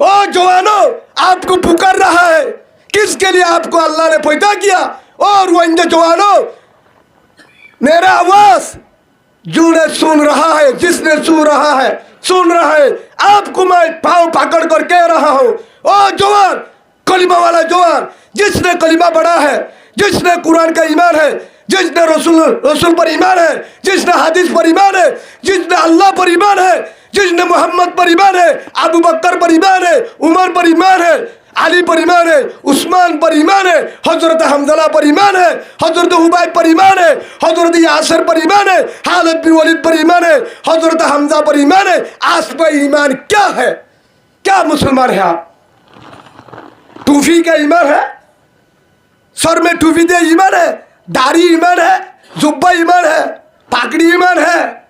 ओ जवानों, आपको पुकार रहा है, किसके लिए आपको अल्लाह ने पैदा किया? और रोहिंग्या जवानों, मेरा आवाज जो सुन रहा है, जिसने सुन रहा है, आपको मैं पाँव पकड़ कर कह रहा हूँ, ओ जवान, कलिमा वाला जवान, जिसने कलिमा पढ़ा है, जिसने कुरान का ईमान है, जिसने रसूल पर ईमान है, जिसने हदीस पर ईमान है, जिसने अल्लाह पर ईमान है, जिसने मोहम्मद पर ईमान है, अबू बकर पर ईमान है, उमर पर ईमान है, अली पर ईमान है, उस्मान पर ईमान है, हजरत हमज़ला पर ईमान है, हजरत उबैद पर ईमान है, हजरत यासिर पर ईमान है, खालिद बिन वलीद पर ईमान है, हजरत हमजा पर ईमान है। आज पर ईमान क्या है? क्या मुसलमान है आप? टूफी का ईमान है, सर में टूफी दे ईमान है, दाढ़ी ईमान है, जुब्बा ईमान है, पाकड़ी ईमान है?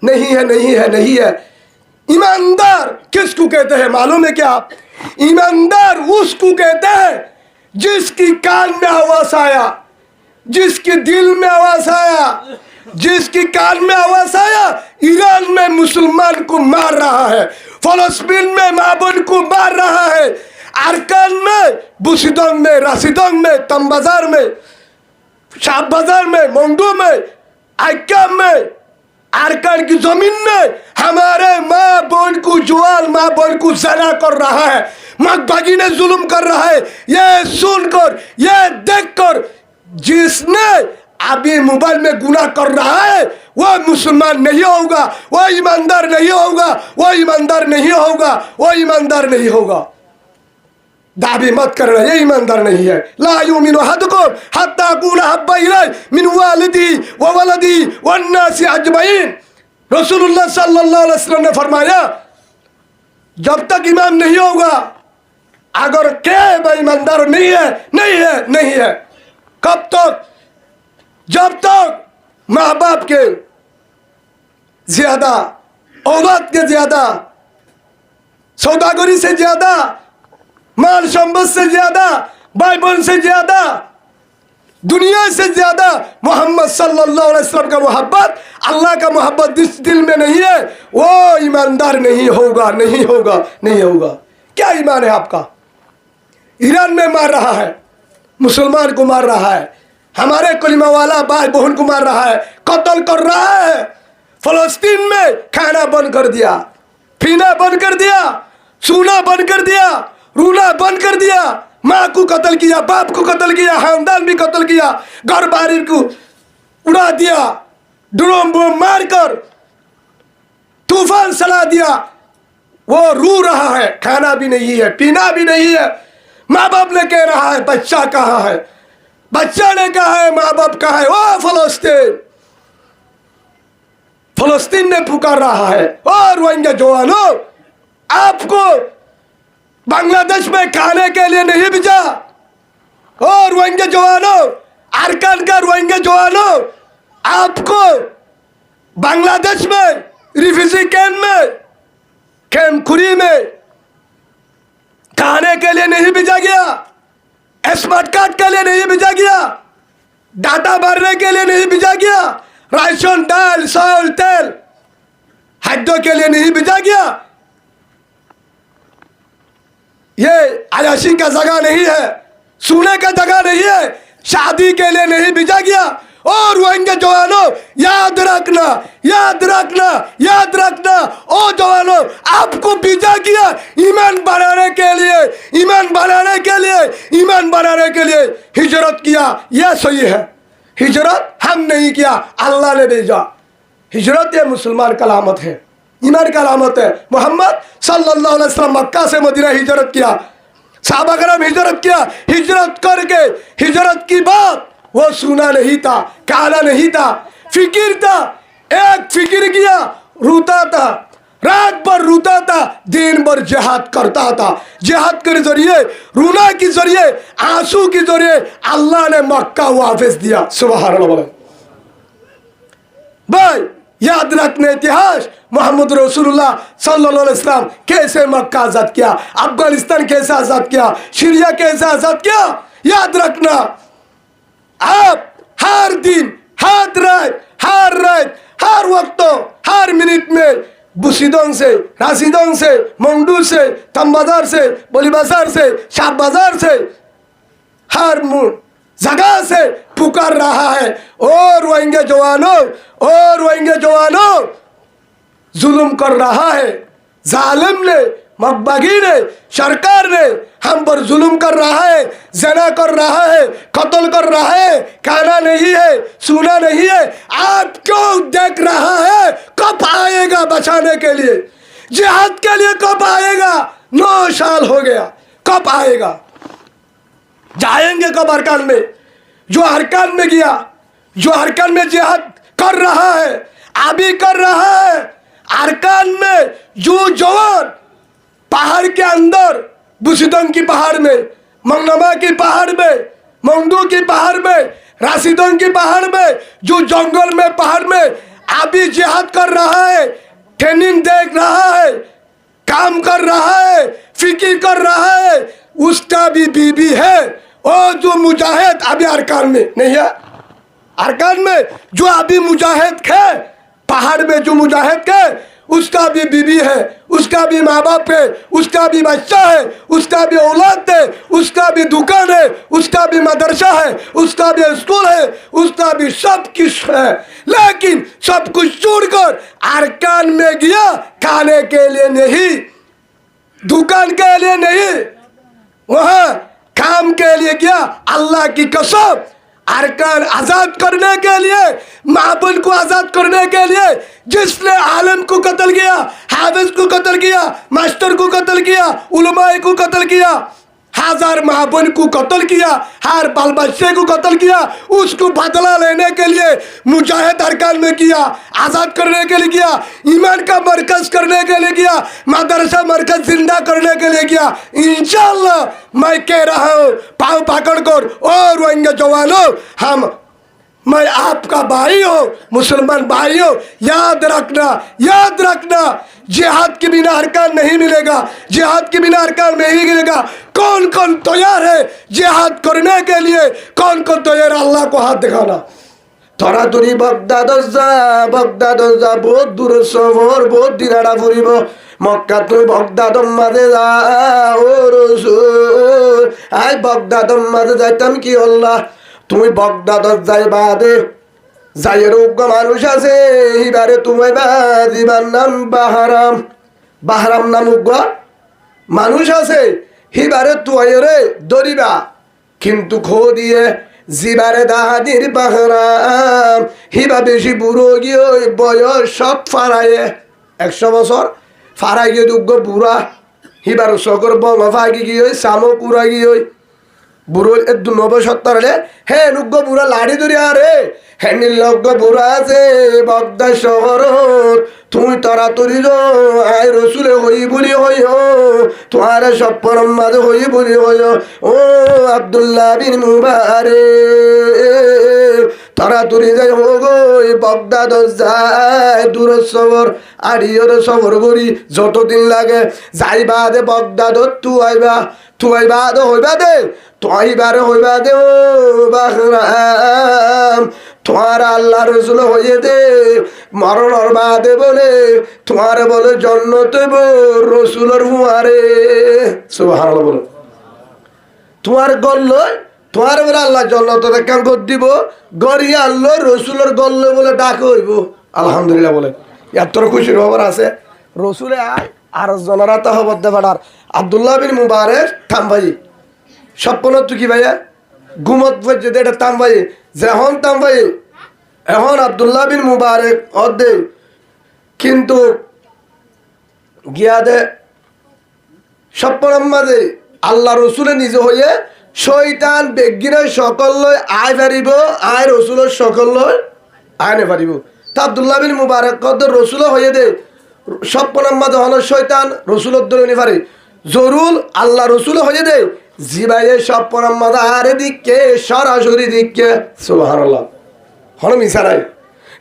नहीं है, नहीं है, नहीं है। ईमानदार किसको कहते हैं मालूम है क्या? ईमानदार उसको कहते हैं जिसकी कान में आवाज आया, जिसके दिल में आवाज आया, जिसकी कान में आवाज आया ईरान में मुसलमान को मार रहा है, फलस्तीन में माँ बहन को मार रहा है, अरकान में, बुशिदोंग में, राशिदोंग में, तमबाजार में, शाह बाजार में, मंडू में, आइकाम में, अरकान की जमीन में हमारे माँ बहन को, जुआल माँ बहन को ज़ना कर रहा है, मकबागी ने जुल्म कर रहा है। ये सुनकर, ये देखकर जिसने अभी मोबाइल में गुनाह कर रहा है वो मुसलमान नहीं होगा, वो ईमानदार नहीं होगा, वो ईमानदार नहीं होगा, वो ईमानदार नहीं होगा। दाबी मत करना, ये ईमानदार नहीं है। ला युमिनु अहदुकुम हत्ता अकूना हब्बा इलैहि मिन वालिदी व वलदी वन्नासी अजमईन। रसूलुल्लाह सल्लल्लाहु अलैहि वसल्लम ने फरमाया, जब तक ईमान नहीं होगा, अगर क्या भाई ईमानदार नहीं है, नहीं है, नहीं है। कब तक? जब तक माँ बाप के ज्यादा, औलाद के ज्यादा, सौदागरी से ज्यादा, माल संपत्ति से ज्यादा, भाई बहन से ज्यादा, दुनिया से ज्यादा मोहम्मद सल्लल्लाहु अलैहि वसल्लम का मोहब्बत, अल्लाह का मोहब्बत जिस दिल में नहीं है वो ईमानदार नहीं होगा, नहीं होगा, नहीं होगा। क्या ईमान है आपका? ईरान में मार रहा है, मुसलमान को मार रहा है, हमारे कलिमा वाला भाई बहन को मार रहा है, कत्ल कर रहा है। फलस्तीन में खाना बंद कर दिया, पीना बंद कर दिया, सोना बंद कर दिया, रूना बंद कर दिया, माँ को कत्ल किया, बाप को कत्ल किया, खानदान भी कत्ल किया, घर बारी को उड़ा दिया, ड्रोन बम मारकर तूफान चला दिया। वो रो रहा है, खाना भी नहीं है, पीना भी नहीं है। माँ बाप ने कह रहा है बच्चा कहाँ है, बच्चा ने कहा है माँ बाप कहाँ है? ओ फलस्तीन, फलस्तीन ने पुकार रहा है। और रोहिंग्या जवानों, आपको बांग्लादेश में खाने के लिए नहीं भेजा। और रोहिंग्या जवानों, अरकान का रोहिंग्या जवानों, आपको बांग्लादेश में रिफ्यूजी कैंप में, कैमकुरी में खाने के लिए नहीं भेजा गया, स्मार्ट कार्ड के लिए नहीं भेजा गया, डाटा भरने के लिए नहीं भेजा गया, राशन, दाल, चावल, तेल, खाद्य के लिए नहीं भेजा गया। ये अयाशी का जगह नहीं है, सोने का जगह नहीं है, शादी के लिए नहीं भेजा गया। और रोहिंग्या जवानों, याद रखना, याद रखना, याद रखना, ओ जवानों, आपको भेजा गया ईमान बनाने के लिए, ईमान बनाने के लिए, ईमान बनाने के लिए हिजरत किया। यह सही है, हिजरत हम नहीं किया, अल्लाह ने भेजा। हिजरत ये मुसलमान का अलामत है, ईमान का अलामत है। मोहम्मद सल्लल्लाहु अलैहि वसल्लम मक्का से मदीना हिजरत किया, सहाबा कराम हिजरत किया, हिजरत करके हिजरत की बात वो सुना नहीं था, काला नहीं था, फिक्र था। एक फिक्र किया, रोता था, रात भर रोता था, दिन भर जिहाद करता था। जिहाद के जरिए, रोना के जरिए, आंसू के जरिए अल्लाह ने मक्का वापस दिया। सुभान अल्लाह। भाई याद रखने इतिहास, मोहम्मद रसूलुल्लाह सल्लल्लाहु अलैहि वसल्लम कैसे मक्का आजाद किया, अफगानिस्तान कैसे आजाद किया, सीरिया कैसे आजाद किया। याद रखना, आप हर दिन, हर रात, हर वक्त, हर मिनट में बुसीदों से, राशिदों से, मंडू से, तम बाजार से, बोली बाजार से, शाह बाजार से, हर जगह से पुकार रहा है, और रोहिंग्या जवानों, और रोहिंग्या जवानों, जुल्म कर रहा है, जालिम ने, मकबगी ने, सरकार ने हम पर जुल्म कर रहा है, जना कर रहा है, कत्ल कर रहा है, खाना नहीं है, सुना नहीं है। आप क्यों देख रहा है? कब आएगा बचाने के लिए, जिहाद के लिए कब आएगा? 9 साल हो गया, कब आएगा? जाएंगे कब अरकान में? जो अरकान में गया, जो अरकान में जिहाद कर रहा है, अभी कर रहा है, अरकान में जो जवान पहाड़ के अंदर, बुसीदों की पहाड़ में, मंगनमा की पहाड़ में, मंगदू की पहाड़ में, राशिदों की पहाड़ में, जो जंगल में, पहाड़ में अभी जिहाद कर रहा है, ट्रेनिंग देख रहा है, काम कर रहा है, फिक्र कर रहा है, उसका भी बीबी है। और जो मुजाहिद अभी अरकान में नहीं है, अरकान में जो अभी मुजाहिद है, पहाड़ में जो मुजाहिद है, उसका भी बीबी है, उसका भी माँ बाप है, उसका भी बच्चा है, उसका भी औलाद है, उसका भी दुकान है, उसका भी मदरसा है, उसका भी स्कूल है, उसका भी सब कुछ है। लेकिन सब कुछ छोड़कर अरकान में गया, खाने के लिए नहीं, दुकान के लिए नहीं, वहाँ काम के लिए गया। अल्लाह की कसम, अरकान आजाद करने के लिए, माबूद को आजाद करने के लिए, जिसने आलम को कत्ल किया, हाफिज को कत्ल किया, मास्टर को कत्ल किया, उलमाए को कत्ल किया, हजार माबूद को कत्ल किया, हर बाल बच्चे को कत्ल किया, उसको बदला लेने के लिए मुजाहिद अरकान में किया, आजाद करने के लिए किया, ईमान का मरकज करने के लिए किया, मदरसा मरकज जिंदा करने के लिए किया। इंशाअल्लाह मैं कह रहा हूँ, पाँव पकड़कर, और रोहिंग्या जवानों, मैं आपका भाई हो, मुसलमान भाई हो, याद रखना, याद रखना, जिहाद के बिना अरकान नहीं मिलेगा, जिहाद के बिना अरकान नहीं मिलेगा। कौन कौन तैयार है जिहाद करने के लिए? कौन कौन तैयार? अल्लाह को हाथ दिखाना। थोड़ा दूरी बगदाद जा, बहुत दूर सफर, बहुत दिन आड़ा ফুরিব, মক্কা তো বগদাদ মাঝে যা, ও রাসূল আই বগদাদ মাঝে যাইতাম কি আল্লাহ, তুমি বগদাদ যাইবা দে, যাইয়ের উগ্র মানুষ আছে, এবারে তুমি বাজিবার নাম বাহারাম, বাহারাম নাম উগ্র মানুষ আছে, এবারে তুয়ারে দরিবা, কিন্তু খো দিয়ে জিবারে দাহাদির বাহারাম, হিবা বেশি বুড়ো গিয়ে বয়স সব ফারায়ে 100 বছর ফারাই গিয়ে উগ্র বুড়া, হিবার সকর বঙ্গ ফাগি গিয়ে সামো পুরা গিয়ে বুড়ো 90-70 হলে হে নুগ্গ বুড়া লাড়ি ধরি আরে হ্যাঁ নির্লজ্ঞ বুড়া আছে বগদা শহর, তুমি তাড়াতাড়ি আয় রসুলে হই বলি হই, তোমার স্বপ্ন মাঝে হই বলি হই, ও আব্দুল্লাহ বিন মুবারক তাড়াতাড়ি যাই হোক, বগদাদ যায়, দূর সফর আড়িয়র সফর করি, যতদিন লাগে যাইবা দে বগদাদ, তুয়াইবা দে হইবা দে, তোয়াইবারে হইবা দে, ও বাহরাম তোমার আল্লাহ রসুল হইয়ে দে, মরণর বাদে বলে তোমার বলে জন্নতে রসুলের হুয়ারে, সুবহানাল্লাহ বলো, তোমার গল্ল তোমার বলে আল্লাহ জন্নত কেন কর দিব, গড়িয়া আল্লাহ রসুলের গল্ল বলে ডাক হইব। আলহামদুলিল্লাহ বলে এত খুশির খবর আছে, রসুলে আয় আর জনরা তো খবর দে পাঠার। আব্দুল্লাহ বিন মুবারক থাম ভাই, স্বপ্ন তুই কি ভাইয়া ঘুমত যদি এটা তাম ভাই, যখন তাম ভাই এখন আব্দুল্লাহ বিন মুবারক অর্ধে কিন্তু গিয়া দে স্বপ্নের মাঝে আল্লাহ রসুলে নিজে হইয়ে শয়তান বেগিনের সকল লয় আয় পারিব, আয় রসুলের সকল লয় আয় নে পারিব। তা আব্দুল্লাহ বিন মুবারক কদ্দর রসুলে হইয়ে দে, স্বপ্নের মাঝে হলো শয়তান রসুলের দলে নি পারে, জরুল আল্লাহ রসুলে হইয়ে দে, জিবাইয়ে স্বপ্নের মাঝে আরে দিকে সরাসরি দিকে, সুবহানাল্লাহ হন মিশা নাই,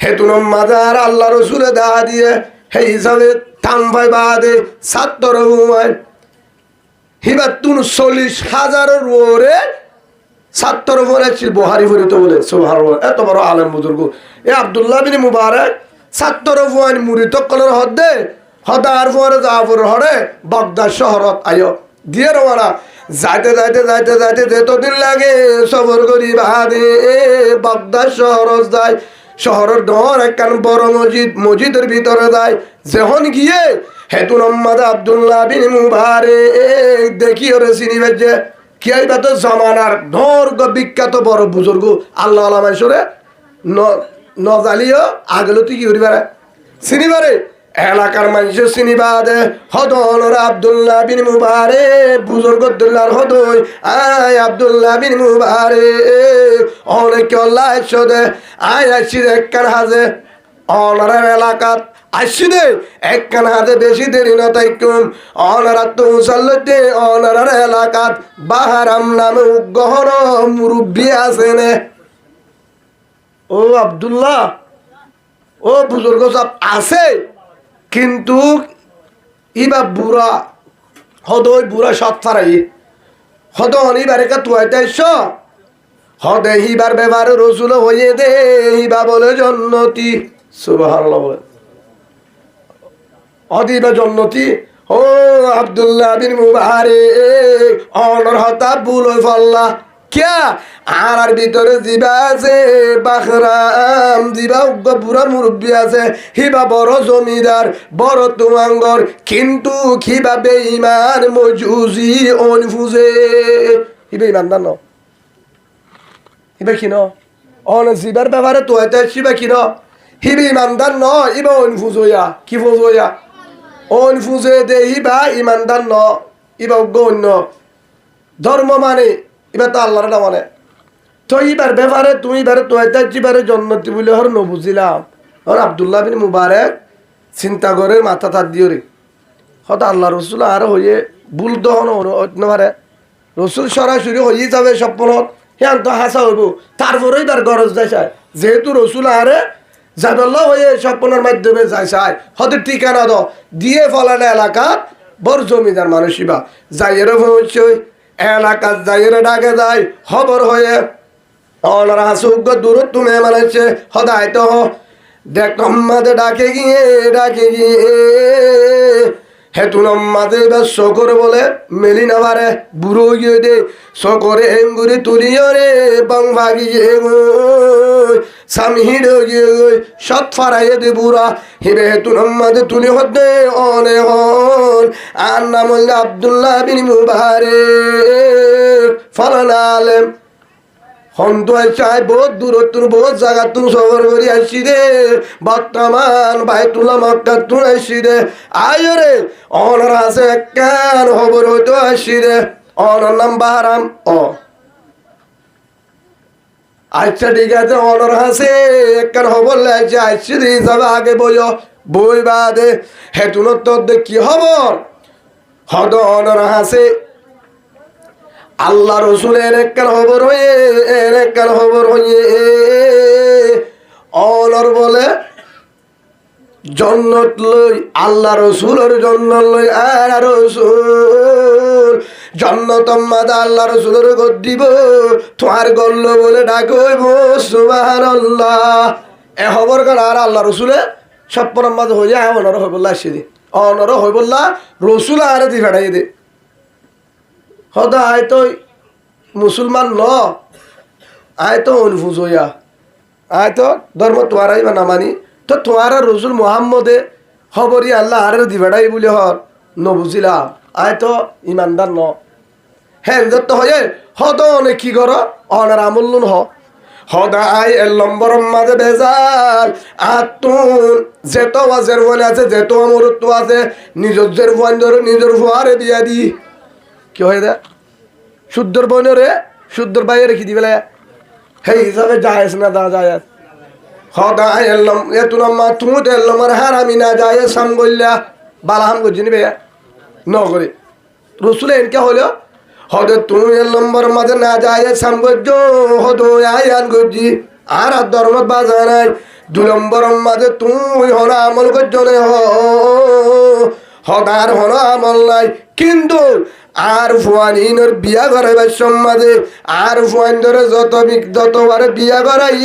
হেতুন মাজার আল্লাহ রসুলে দা দিয়ে হে হিসাবে থাম ভাই বাদে ৭০ হুমায় হিবাতুন ৪০,০০০ ওরে ৭০ পরে ছিল বুখারী ফরিত বলে, সুবহানাল্লাহ এত বড় আলেম বুজুর্গ এ আব্দুল্লাহ বিন মুবারক ৭০ ফুয়ান মুরিদ কলর হদ্দে হতার পরে জাফর হরে বাগদাদ শহরত আয়ো দিয়ে রওনা যাইতে যাইতে যাইতে যাইতে যতদিন লাগে সবর করি বাদে বাগদাদ শহরত যায় শহরের ডর একখান বড় মসজিদের ভিতরে যায় যখন গিয়ে হেতু মোহাম্মদ আব্দুল্লাহ বিন মুবারক দেখি ওরে চিনি বেজে কি আইবা তো জমানার ধর বিখ্যাত বড় বুজুর্গ আল্লাহ আলামাইশরে নজালিও আগলতি কি করিবারে চিনিবারে এলাকার মানুষের চিনিবাদে হদনর আব্দুল্লাহ বিন মুবারক বুজুর্গদুল্লাহর হদই আয় আব্দুল্লাহ বিন মুবারক অনেক আল্লাহ একশোদে আয় আসছি একখান হাজে অনারের এলাকাত আসছি দে একখান হাজে বেশি দেরি না তাই কম অনারাত তো মুসাল্লতে অনারের এলাকাত বাহারাম নামে উগ্রহর মুরব্বী আছে নে ও আব্দুল্লাহ ও বুজুর্গ সব আছে কিন্তু ইবা বুড়া হদই বুড়া সৎ ফারাই হদ অনিবার একা তুয়াইতাইছ হদে হিবার ব্যবহার রসুল হয়ে দে হিবা বলে জন্নতি সুবহানাল্লাহ বলে অদিবা জন্নতি ও আব্দুল্লাহ বিন মুবারক অনর হতা ভুল হই ফল্লা क्या আর ভিতরে জিবা আছে বাখরাম জিবা উগ্র বুড়া মুরব্বী আছে হিবা বড় জমিদার বড় তুমাঙ্গর কিন্তু খিবা বেঈমান মজুজি অনফুজে হিবা ইমানদার ন হিবা কি ন অন জিবার ব্যাপারে তো এটা শিবা কি ন হিবা ইমানদার ন ইবা অনফুজয়া কি ফুজয়া অনফুজে দে হিবা ইমানদার ন ইবা উগ্র অন্য ধর্ম মানে এবার তো আল্লাহর না মানে তো এইবার ব্যাপারে তুমি এবারে তো এবারে জন্নতি বলে হর নবুঝিলাম হর আব্দুল্লাহ বিন মুবারক চিন্তা করে মাথা তার দিও রে হয়তো আল্লাহ রসুল আর হয়ে ভুল দহন পারে রসুল সরাসরি হয়ে যাবে স্বপ্নত হ্যাঁ তো হাসা হইব তারপরে এবার গরজ যায় চায় যেহেতু রসুল আরে জাদল্লাহ হয়ে স্বপ্নের মাধ্যমে যায় চায় হয়তো ঠিকানা দ দিয়ে ফলানো এলাকা বড় জমিদার মানুষিবা যাই এরকম হচ্ছে এলাকার যাইরে ডাকে যায় খবর হয়ে অনারা সুগ্য দূর তুমি মানাচ্ছে হদায় তো দেখ মাঝে ডাকে গিয়ে হেতু মাঝে এবার শকর বলে মেলি না পারে বুড়ো গিয়ে দে শকরে এঙ্গুরি তুলিও রে বাং ভাগিয়ে সামিহিড গিয়ে সৎ ফারাইয়ে দে বুড়া হিবে হেতু মাঝে তুলি হতে অনে হন আর নাম হইলে আব্দুল্লাহ বিন মুবারক ফালানা আলেম হন্ত চাই বহুত দূরত্বর বহুত জায়গা তুমি সফর করি আসছি রে বর্তমান বাইতুল্লাহ মক্কা তুমি আসছি রে আয় রে অনার আছে একখান খবর হইতো আসছি রে অনার নাম বাহারাম ও আচ্ছা ঠিক আছে অনার আছে একখান খবর লাগছে আসছি রে যাবে আগে বই বাদে হেতুন তোর কি খবর হদ অনার আছে আল্লাহ রসুলের একখান খবর হয়ে অনর বলে জন্নত লই আল্লাহ রসুলের জন্নত লই আর রসুল জন্নত মাদা আল্লাহ রসুলের গদ দিব তোমার গল্ল বলে ডাকইব সুবহানাল্লাহ এ খবর কার আর আল্লাহ রসুলে সপ্পর মাঝে হইয়া অনর হইবল্লা আসি দি অনর হইবল্লা রসুল আরে দি ফেড়াই দে হদা আয় তো মুসলমান ন আয় তো অনুফুজ হইয়া আয় তো ধর্ম তোয়ারাই বা না মানি তো তোয়ারা রসুল মোহাম্মদে খবরই আল্লাহ আর দিবেড়াই বলে হর নবুঝিলাম আয় তো ইমানদার ন হ্যাঁ যত হয়ে হদ অনেক কি কর অনার আমল্লুন হদা আয় এর নম্বর মাঝে বেজাল আতুন যেত ওয়াজের বনে আছে যেত আমরত্ব আছে নিজের বন ধরে নিজের ফুয়ারে দিয়া দি কি হয়ে দে শুদ্ধর বইনরে শুদ্ধর বাইরে রেখে দিবে সেই হিসাবে যায় না দা যায় হদা এলাম এত নম্মা তুমি তো এলাম আর হার আমি না যায় সাম গল্লা বালাহাম করছি নিবে নগরে রসুলে এনকে হলো হদে তুমি এর নম্বর মাঝে না যায় সাম গজ্জ হদ আয়ান গজ্জি আর ধর্মত বাজা নাই 2 নম্বর মাঝে তুমি হনা আমল গজ্জ নে হদার হনা আমল নাই কিন্তু আর ফুয়ানিনের বিয়া করাইবার সম্মাদে আর ফুয়ান ধরে যতবার বিয়া করাই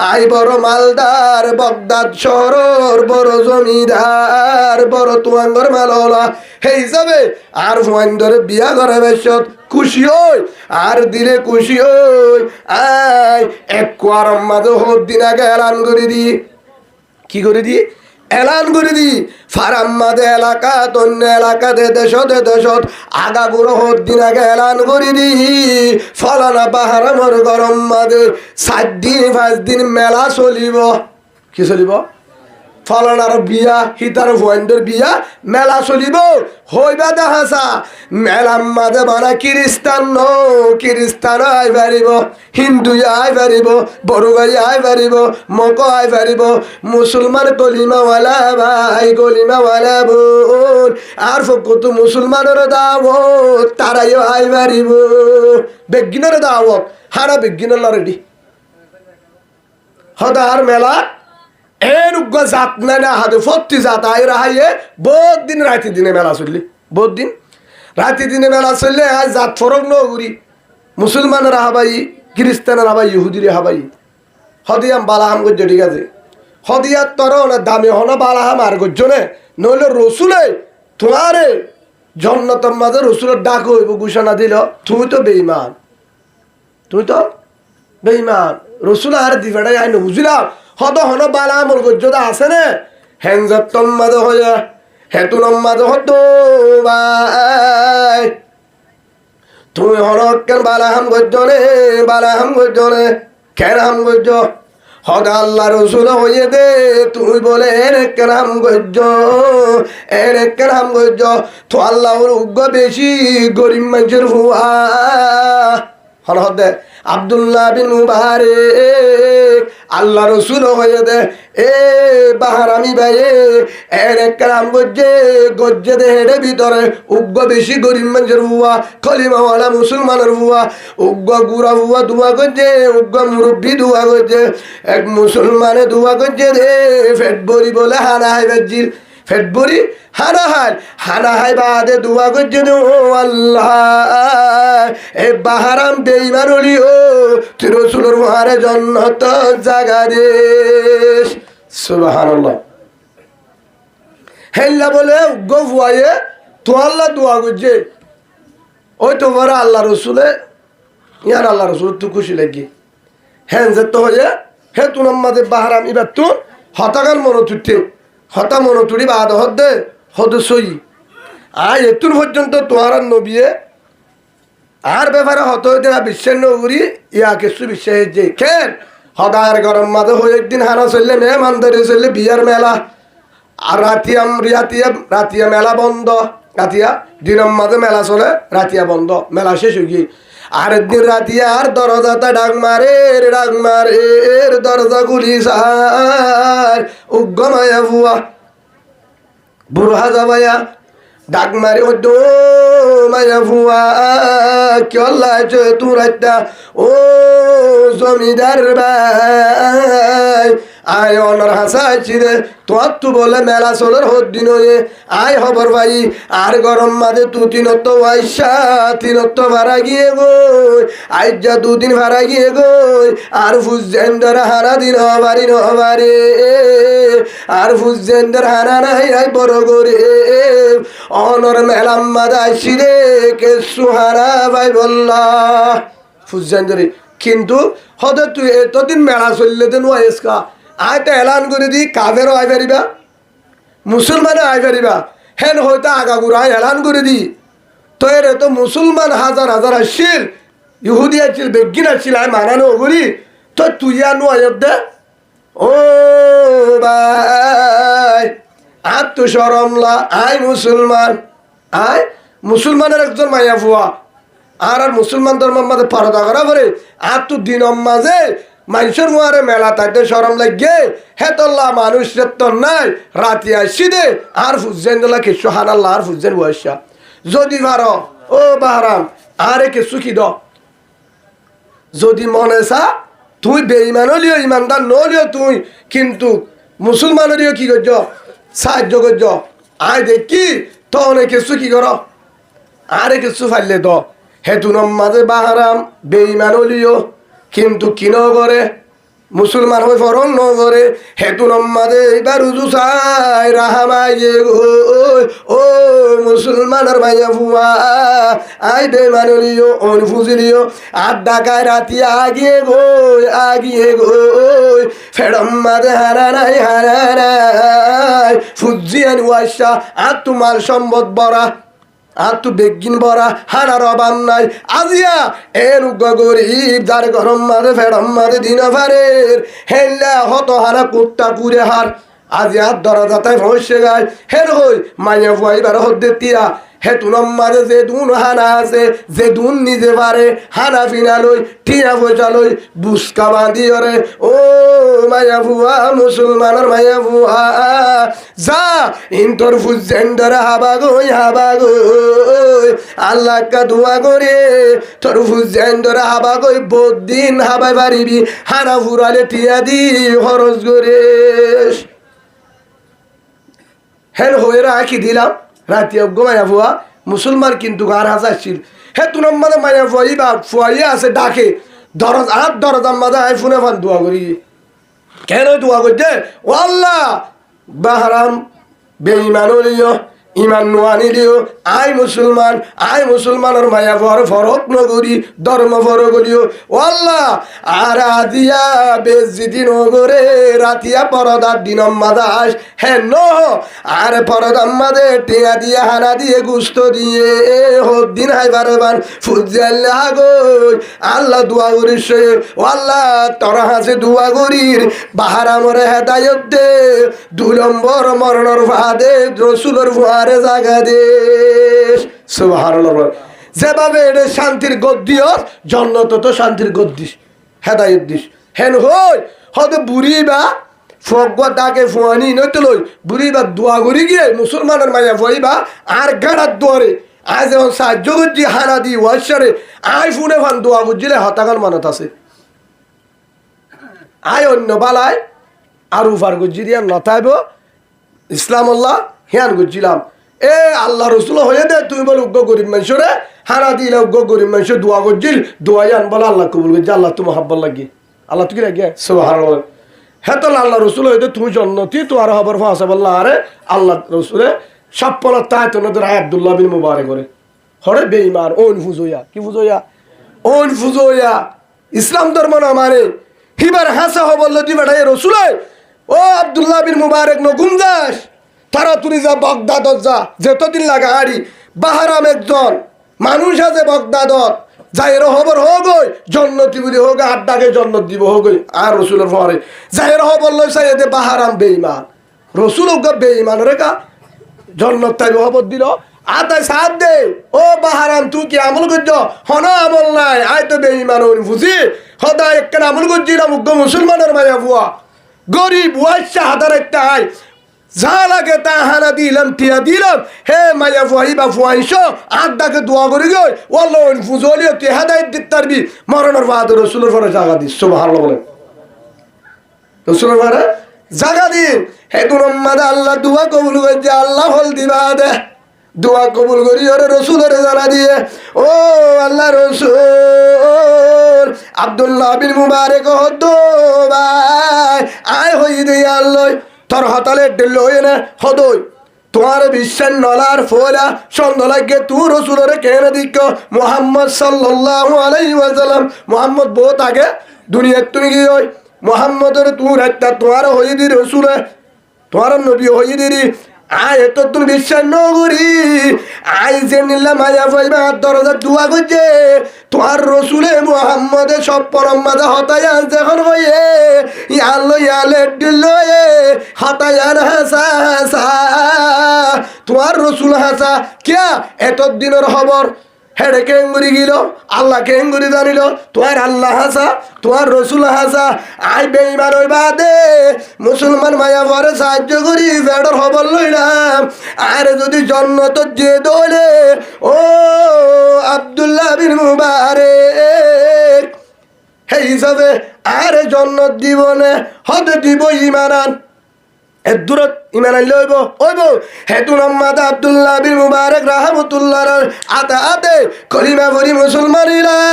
আই বড় মালদার বগদাদ শহর বড় জমিদার বড় তুয়াঙ্গর মালওয়ালা সেই হিসাবে আর ফুয়ান ধরে বিয়া করাইবার খুশি হই আর দিলে খুশি হই আই এক কোয়ারম মাঝে হোক দিন আগে এলান করে দি কি করে দি এলান করে দি ফারাম মাঝে এলাকা অন্য এলাকাতে দেশত আগা বুড়ো হোক দিন আগে এলান করে দি ফলানা বাহারামর গরম মাঝে 7 দিন 5 দিন মেলা চলিব কি চলিব ফলানার বিয়া হিতার ভয়েন্ডর বিয়া মেলা চলিব হইবা দেখাছা মেলার মাঝে বানা খ্রিস্টান আই পারিব হিন্দু আই পারিব বড় ভাই আই পারিব মক আই পারিব মুসলমান কলিমাওয়ালা ভাই কলিমাওয়ালা বোন আর ফকত মুসলমানের দাওয়াত তারাইও আই পারিব বেগিনের দাওয়াত হারা বেগিনের রেডি হদার মেলা এর উগ্র জাত না হাতে ফত্তি জাত আই রাহাইয়ে বহুত দিন রাতে দিনে মেলা চললি বহুত দিন রাতে দিনে মেলা চললে আজ জাত ফরক নগুরি মুসলমানের হাবাই খ্রিস্টানের হাবাই ইহুদির হাবাই হদিয়াম বালাহাম গজ্জ ঠিক আছে হদিয়ার তর না দামে হন বালাহাম আর গজ্জ নে নইলে রসুলে তোমারে জন্নতর মাঝে রসুলের ডাক হইব ঘোষণা দিল তুমি তো বেঈমান রসুল আর দিবেটাই আই বুঝলাম হদ হন বালা আমল গজ্জদা আছে নে হেনজাত মাঝে হয়ে হেতুনম মাঝে হত ভাই তুমি হন কেন বালাহাম গজ্জ নে কেন হাম গজ্জ হদ আল্লাহ রসুল হয়ে দে তুই বলে এর কেন হাম গজ্জ তো আল্লাহর উগ্র বেশি গরিব মানুষের হুয়া হন হদে আব্দুল্লাহ বিন মুবারক আল্লাহ রসুল হয়ে দে এ বাহারামি ভাই এর কালাম গজ্জে দে হেডে ভিতরে উগ্র বেশি গরিব মানুষের হুয়া কলিমাওয়ালা মুসলমানের হুয়া উগ্র গুড়া হুয়া দুয়া গজ্জে উগ্র মুরব্বী দুয়া গজ্জে এক মুসলমানে দুয়া গজ্জে দে ফেট বরি বলে হানা হাই বাজিল ফেট বরি হানা হাই বাদে দুয়া গজ্জে দে ও আল্লাহ এ বাহারাম বেঈমান হলি ও তুই রসুলের মহারে জন্নত জাগা দে সুবহানাল্লাহ হেল্লা বলে গফুয়ায়ে তো আল্লাহ দোয়া গজ্জে ওই তো বড় আল্লাহ রসুলে ইয়ার আল্লাহ রসুল তুই খুশি লাগি হ্যাঁ যে তো হয়ে হে তু নাম্মাদে বাহারাম এবার তুই হতাগান হতা মনো তুড়ি বাদ হদে সই আর এতুর পর্যন্ত তোমার নবিয়ে আর ব্যাপারে হত দেয়া বিশ্বের নগরী ইয়া কিছু বিশ্বাস যে খেন হদার গরম মাঝে হয়ে একদিন হানা চললে মেহমান ধরে চললে বিয়ার মেলা আর রাতিয়া মেলা বন্ধ রাতিয়া দিনের মাঝে মেলা চলে রাতিয়া বন্ধ মেলা শেষ হয়ে গিয়ে আর একদিন রাতিয়া আর দরজাটা ডাক মারে দরজা গুলি সার উগ্র মায়া ভুয়া বুড়া যাবায়া ডাক মারে ও দো মায়া ভুয়া কেল্লা তুই ও জমিদার ভাই আয় অনর হাসাইছি রে তোর তু বলে মেলা চলের হদ দিন আয় খবর ভাই আর গরম মাঝে তু তিনত আইসা তিনত ভাড়া গিয়ে গই আজ যা 2 দিন ভাড়া গিয়ে গই আর ফুজেন্দার হারা দিন হবারে আর ফুজেন্দার হারা নাই আই বড় করে অনর মেলাম মাঝে আইসি রে কে সুহারা ভাই বললা ফুজেন্দারি কিন্তু হতে তুই এতদিন মেলা চললে দেন ওয়েসকা আয় তো এলান করে দি কাদেরও আয় পারিবা মুসলমানও আয় পারিবা হেন হয়তো আগাগুড়া এলান করে দি তো এর তো মুসলমান হাজার আসছিল ইহুদি আসছিল বেগিন আসছিল আয় মানানো করি তো তুই আনো আয়োধ্যা ও ভাই আত্মসরমলা আয় মুসলমানের একজন মাইয়া ফুয়া আর মুসলমান ধর্মের মাঝে পরদা করা করে আর তো দিন মাঝে মানুষের মুহারে মেলা তাইতে সরম লাগে হেতল্লা মানুষ তো নাই রাতি আসি দে আর ফুজেন দিলা কিছু হানাল্লা আর ফুজেন বয়সা যদি ভারো ও বাহারাম আরে কিছু কি দ যদি মনে চা তুই বেঈমান হলিও ইমানদার নলিও তুই কিন্তু মুসলমান হলিও কি করছ সাহায্য করছ আয় দেখি তো অনেক কিছু কি কর আরে কিছু ফাইলে তো হেতুনম মাঝে বাহারাম বেঈমান হলিও কিন্তু কিনো করে মুসলমান হয়ে ফরন নগরে হেতুনম মাঝে এবার উজু চাই রাহামাইয়ে গো ও মুসলমানের মাইয়া ফুয়া আই বেঈমান হলিও অন ফুজিলিও আর ডাকায় রাতি আগিয়ে গো ফেরম মাঝে হারা নাই ফুজিয়ান ওয়াইসা আর তোমার সম্বদ বরা আর তো বেগিন বরা হানার অভাব নাই আজিয়া এর গরিব যার গরম মারে ফেরম মারে দিন ফারের হেল্লা হত হারা কুত্তা কুড়ে হার আজিয়া দরজা তাই ভসে গায় হের হই মাইয়া ফুয়াইবার হদ্দে তিয়া হেতুনম মারে যে দুন হানা আছে যে দুন নিজে পারে হানা ফিনা লই টিয়া পয়সা লই বুসকা বাঁধি রে ও মায়া ফুয়া মুসলমানের মায়া ফুয়া যা ইন্তর ফুজেন্ডর হাবা গই আল্লাহ কা দোয়া করে তোর ফুজেন্ডর হাবা গই বদিন হাবাই পারিবি হানা ফুরালে টিয়া দি খরচ করে হেন হয়ে রাখি দিলাম রাতে মায়া ফুয়া মুসলমান কিন্তু গার হাসাইছিল হে তুনম মানে মায়া ফুয়াই বা ফুয়াইয়া আছে ডাকে দরজার মাঝে আই ফোনে ফান দোয়া করি কেন দোয়া করছে ও আল্লাহ বাহারাম বেঈমান হলিও ইমান নোয়ানি লিও আই মুসলমানের মায়া ফর ফরক নগরী ধর্ম ফরক হলিও ও আল্লাহ আর আজিয়া বেজিদি নগরে রাতিয়া পরদার দিনম মাদা আস হে নো আর পরদার মাদে টিয়া দিয়ে হানা দিয়ে গুস্ত দিয়ে হোক দিন হাই বারবার ফুজাল্লাহ গই আল্লাহ দোয়া করিস ও আল্লাহ তোরা হাসে দোয়া করির বাহারামরে হেদায়ত দে 2 নম্বর মরণর ফাদে রসুলের ফুয়ারে জাগা দে সুবহানাল্লাহ যেভাবে এটা শান্তির গদ্দিও জন্নত তো শান্তির গদ্দিস হেদায়ত দিস হেন হই হয়তো বুড়ি বা ফগা ডাকে ফুয়ানি নইতে লই বুড়ি বা দোয়া করি গিয়ে মুসলমানের মাইয়া ফুয়াইবা আর গাড়ার দোয়ারে আজ যখন সাহায্য করছি হানা দি ওয়াশারে আই ফোনে ফান দোয়া করছিলে হতাকার মানত আছে আয় অন্য বালায় আর উফার গুজি দিয়া নথাইব ইসলাম আল্লাহ হিয়ান গুজিলাম এ আল্লাহ রসুল হয়ে দে তুমি বলে উগ্র গরিব মানুষরে হানা দিলে উগ্র গরিব মানুষ দোয়া করছিল দোয়াই আন বলে আল্লাহ কবুল করছি আল্লাহ তুমি হাব্বার লাগিয়ে আল্লাহ তুই লাগিয়ে সুবহানাল্লাহ হ্যাঁ তো আল্লাহ রসুল হয়ে দে তুমি জন্নতি তো আর হবার ফাঁসা বললা আরে আল্লাহ রসুলে সপ্পলা তাই তো নদের আব্দুল্লাহ বিন মুবারক করে হরে বেঈমান ওন ফুজোয়া কি ফুজোয়া ইসলাম ধর্ম না মানে হিবার হাসা হবল দিবাটা এ রসুলে ও আব্দুল্লাহ বিন মুবারক নগুম দাস তারা তুই যা বগদাদত যা যেতদিন লাগা আড়ি বাহারাম একজন মানুষ আছে বগদাদত যাইর খবর হগই জন্নতি বলি হোক আড্ডাকে জন্নত দিব হগই আর রসুলের পরে যাইর খবর লই চাই দে বাহারাম বেঈমান রসুল বেঈমান রেখা জন্নত তাই খবর দিল আতাই সাথ দে ও বাহারাম তুই কি আমল করছ হন আমল নাই আয় তো বেঈমান বুঝি হদা একটা আমল করছিলাম মুসলমানের মায়া বুয়া গরিব ওয়াইসা হাতার একটা আয় যা লাগে তা হানা দিলাম টিয়া দিলাম হে মায়া ফুয়াই বা ফুয়াইশ আড্ডাকে দোয়া করি গই ওয়াল্লাহ ফুজলিও তে হেদায়েত দিতে পারবি মরণের বাদ রসুলের পরে জায়গা দিস সুবহানাল্লাহ বলেন রসুলের পরে জায়গা দিন হে দুরম্মাদ আল্লাহ দোয়া কবুল করছে আল্লাহ হল দিবা দে দোয়া কবুল করি ওরে রসুলের জানা দিয়ে ও আল্লাহ রসুল আব্দুল্লাহ বিন মুবারক হদ্দো ভাই আয় হই দে আল্লাহ তোর হতালে ডেল হয়ে না হদই তোমার বিশ্বাস নলার ফোলা সন্ধ্যা তু রসুলের কেন দিক মোহাম্মদ সাল্লাল্লাহু আলাইহি ওয়াসাল্লাম মোহাম্মদ বহুত আগে দুনিয়ার তুমি কি হয় মোহাম্মদের তুর একটা তোমার হয়ে দি রসুলে তোমার নবী হয়ে দিরি আয় এত তুমি বিশ্বাস নগরি আই যে নিলাম মায়া পাইবা দরজা দোয়া করছে তোমার রসুলে মোহাম্মদের সব পরম মাঝে হতায়ান যখন হয়ে ইয়ালো ইয়ালে ডিলয়ে হতায়ান হাসা হাসা তোমার রসুল হাসা কিয়া এত দিনের খবর হেডে কেঙ্গুরি গিল আল্লাহ কেঙ্গুরি জানিল তোমার আল্লাহ হাসা তোমার রসুল হাসা আই বেঈমান ওই বাদে মুসলমান মায়া পরে সাহায্য করি ফেডর খবর লইলাম আর যদি জন্নত যে দোলে ও আব্দুল্লাহ বিন মুবারক হে হিসাবে আর জন্নত দিব না হতে দিব ইমানান এর দূরত ইমান আনলে হইব হেতু মোহাম্মদ আব্দুল্লাহ বিন মুবারক রাহমাতুল্লাহ আতা আতে কলিমা পড়ি মুসলমান লা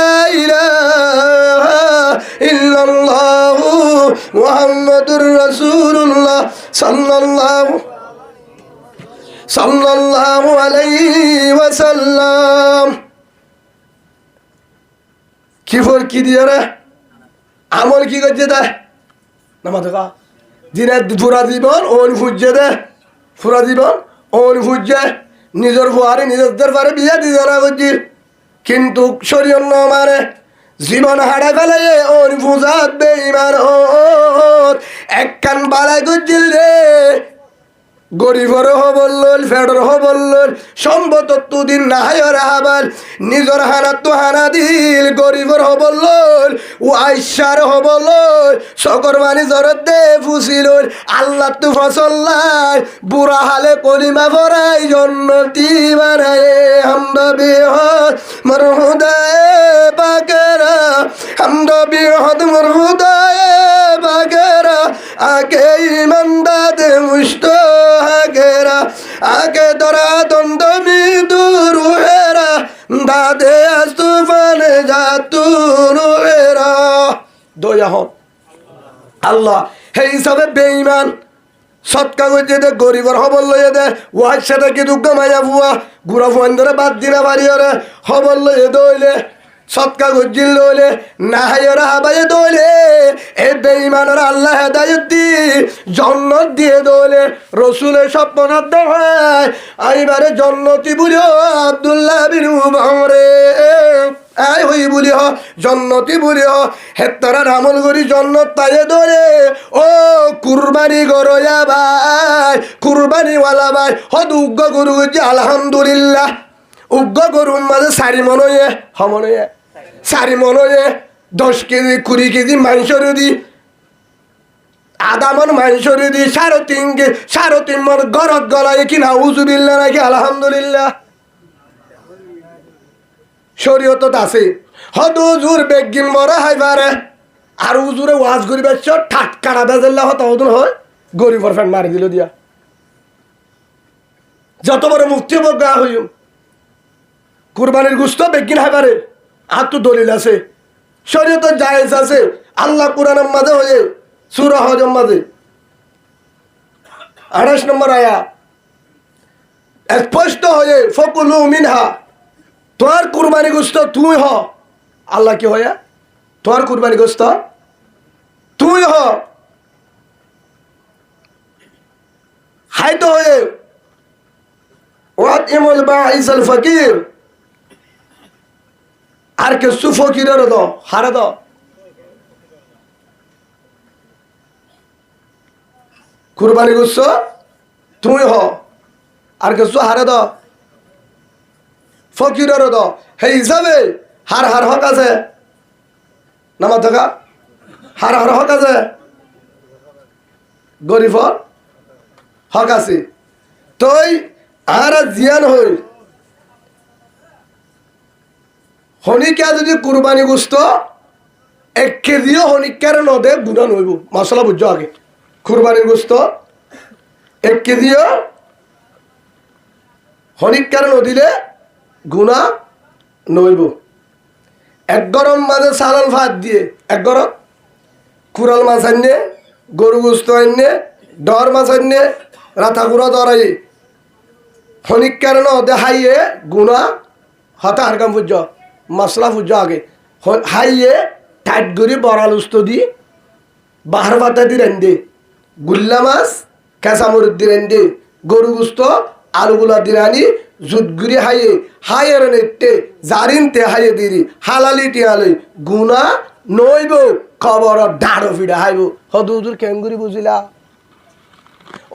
ইলাহা ইল্লাল্লাহু মুহাম্মাদুর রাসূলুল্লাহ সাল্লাল্লাহু আলাইহি ওয়াসাল্লাম। কি দিয়ে রে আমল কি করছে দে নামাজ দেখা দিনের পুরা জীবন ওন ফুজে দে পুরা জীবন ওন ফুজে নিজের ফুয়ারে নিজের পারে বিয়ে দিয়ে না করছি কিন্তু শরীর মানে জীবন হারা ফেলে ওন ফুজাত বেঈমান এক কান বালাই করছিল রে গরিবর হবল্লল ফেডর হবল্লল সম্পদ তুদিন নাহায়র হাবার নিজর হানা তো হানা দিল গরিবর হবল্লল ও আইসার হবল্লল সকর মানি জরত দে ফুসিল আল্লাহ তু ফসল্লাই বুড়া হালে কলিমা ফরাই জন্নতি বানায় হামদা বিহদ মরহুদায়ে বাকেরা হামদা বিহদ মরহুদায়ে বাকেরা আগে ইমানদাদে মুস্ত আগেরা আগে দরা দন্দ মৃদুর হেরা দাদে আস্তুফানে জাতুরেরা দয়া হন আল্লাহ হে হিসাবে বেঈমান সৎকা করছে দে গরিবর হবল লইয়ে দে ওয়ার সাথে কি দুঃখ মায়া বুয়া গুড়া ফুয়ান ধরে বাদ দিনা বাড়ি ওরে হবল লইয়ে দইলে সৎকা গজ্জিল লইলে নাহায়রা হাবায়ে দইলে এ বেঈমানের আল্লাহ হেদায়েত দি জান্নাত দিয়ে দইলে রাসূলের স্বপ্নাত দেখায় আইবারে জান্নাতি বুলিও আব্দুল্লাহ বিন উমরে আই হই বুলিহ জান্নাতি বুলিহ হেতারা আমল করি জান্নাত পায়ে দরে ও কুরবানি গরয়া ভাই কুরবানি ওয়ালা ভাই হদুগ্গ গুরু জি আলহামদুলিল্লাহ উগ্গ গরুর মাঝে 4 মনয়ে হমনয়ে 4 মনয়ে 10 কেজি 20 কেজি মাংসরে দি আধা মন মাংসরে দি 3.5 মন গরত গলায় কি নাউজুবিল্লাহ নাকি আলহামদুলিল্লাহ শরীয়ত আছে হদ হুজুর বেগিন মরা হাইবারে আর হুজুরে ওয়াজ করিবে ঠাটকাটা বেজল্লা হত হদুন হয় গরিবর ফ্যান মারি দিল দিয়া যত বড় মুক্তি বগা হইম কুরবানির গুস্ত বেগিন হাইবারে আর তো দলিল আছে শরীয়ত জায়েজ আছে আল্লাহ কুরআনের মাঝে হয়ে সূরা হজের মাঝে 28 নম্বর আয়াত স্পষ্ট হয়ে ফকুলু মিনহা তোর কুরবানি গোস্ত তুই হ আল্লাহ কি হয়া তোর কুরবানি গোস্ত তুই হ হাইতো হয়ে ওয়াত ইমুল বাঈসাল ফকির আর কে সুফকিরের দ হারে দ কুরবানি গোস্ত তুই হ আর কে সু হারে দ ফকিরের দ হে হিসাবে হার হার হক আছে নামা থাকা হার হার হক আছে গরিবর হক আছে তই আর জিয়ান হই হনিকা যদি কুরবানি গোস্ত 1 কেজিও হনিকার নদে গুণা নইব মশলা বুঝছো আগে কুরবানির গোস্ত 1 কেজিও হনিকার নদিলে গুণা নইব এক গরম মাঝে সালাল ভাত দিয়ে এক গরম কুরাল মাছ আনলে গরু গোস্ত আনলে ডর মাছ আনলে রাতা গুঁড়া দরাই হনিকার নদে হাইয়ে গুণা হতা হারকাম বুঝছ মশলা বুঝছো আগে হাইয়ে টাইট করে বড়াল উস্ত দি বাহার পাতা দি রেন্দে গুল্লা মাছ কেঁচা মরিচ দি রেন্দে গরু গুস্ত আলুগুলা দিরানি জুতগুড়ি হাইয়ে হাইয়ের নেটে জারিনতে হাইয়ে দিরি হালালি টিয়ালি গুনা নইব খবর ডাড়ো ফিডা হাইব হদুদুর কেঙ্গুরি বুঝিলা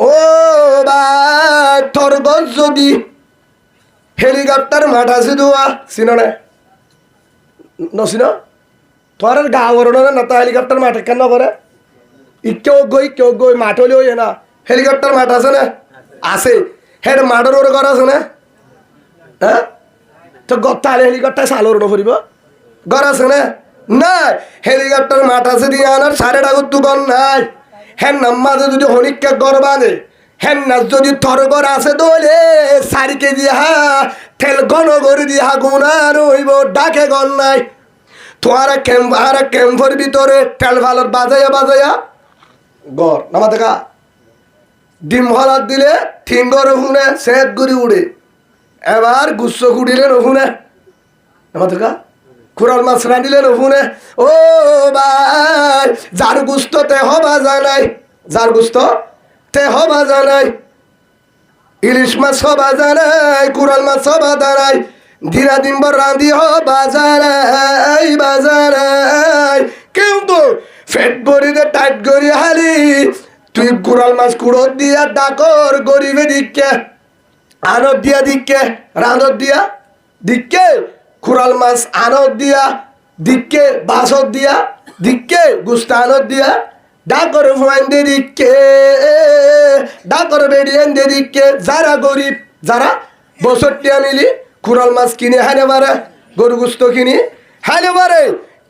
ও ভাই তোর গজ যদি হেলিকপ্টার মাঠ আছে দুয়া চিন না নচিন তোর গাঁৱৰ না তা হেলিকপ্টার মাঠ কেন করে কেউ গই মাঠ হলেও না হেলিকপ্টার মাঠ আছে না আছে হেড মাঠের ওরে ঘর আছে না হ্যাঁ তো গত্তালে হেলিকপ্টার সালোর ফুরিব ঘর আছে না নাই হেলিকপ্টার মাঠ আছে দিয়ে আনার 1.5 দোকান নাই হেন নাম্মাদে যদি হনিককে গরবানে হেন না যদি তরগর আছে দলে 4 কেজি তেল ঘন করে দিয়া গুণা রইব ডাকে গন নাই তোমার ক্যাম্পের ভিতরে তেল ভালোর বাজাইয়া গড় নামা দেখা ডিম হলাদ দিলে ঠিঙ্গর হুনে সেত গুড়ি উড়ে এবার গুচ্ছ কুড়িলেন ওহুনে নামা দেখা কুরাল মাছ রাঁধিলেন ওহুনে ও ভাই যার গুস্ত তে হবা জানাই যার গুস্ত তে হবা জানাই ইলিশ মাছ হবা জানাই কুরাল মাছ হবা দাঁড়াই দিনা দিনবার রাঁধি হবা জানাই বাজারাই কিন্তু ফেট গড়িতে টাইট গড়ি হালি তুই কুরাল মাছ কুড়োর দিয়া ডাকর গরিবে দিকে আনত দিয়া দিকে রাঁধত দিয়া দিকে কুরাল মাছ আনত দিয়া দিকে বাসত দিয়া দিকে গুস্তা আনত দিয়া ডাকর ফুয়াইন্দে দিকে ডাকর বেরিয়েন্দে দিকে যারা গরিব যারা 62 মিলি কুরাল মাছ কিনে হানে পারে গরু গুস্ত কিনি হানে পারে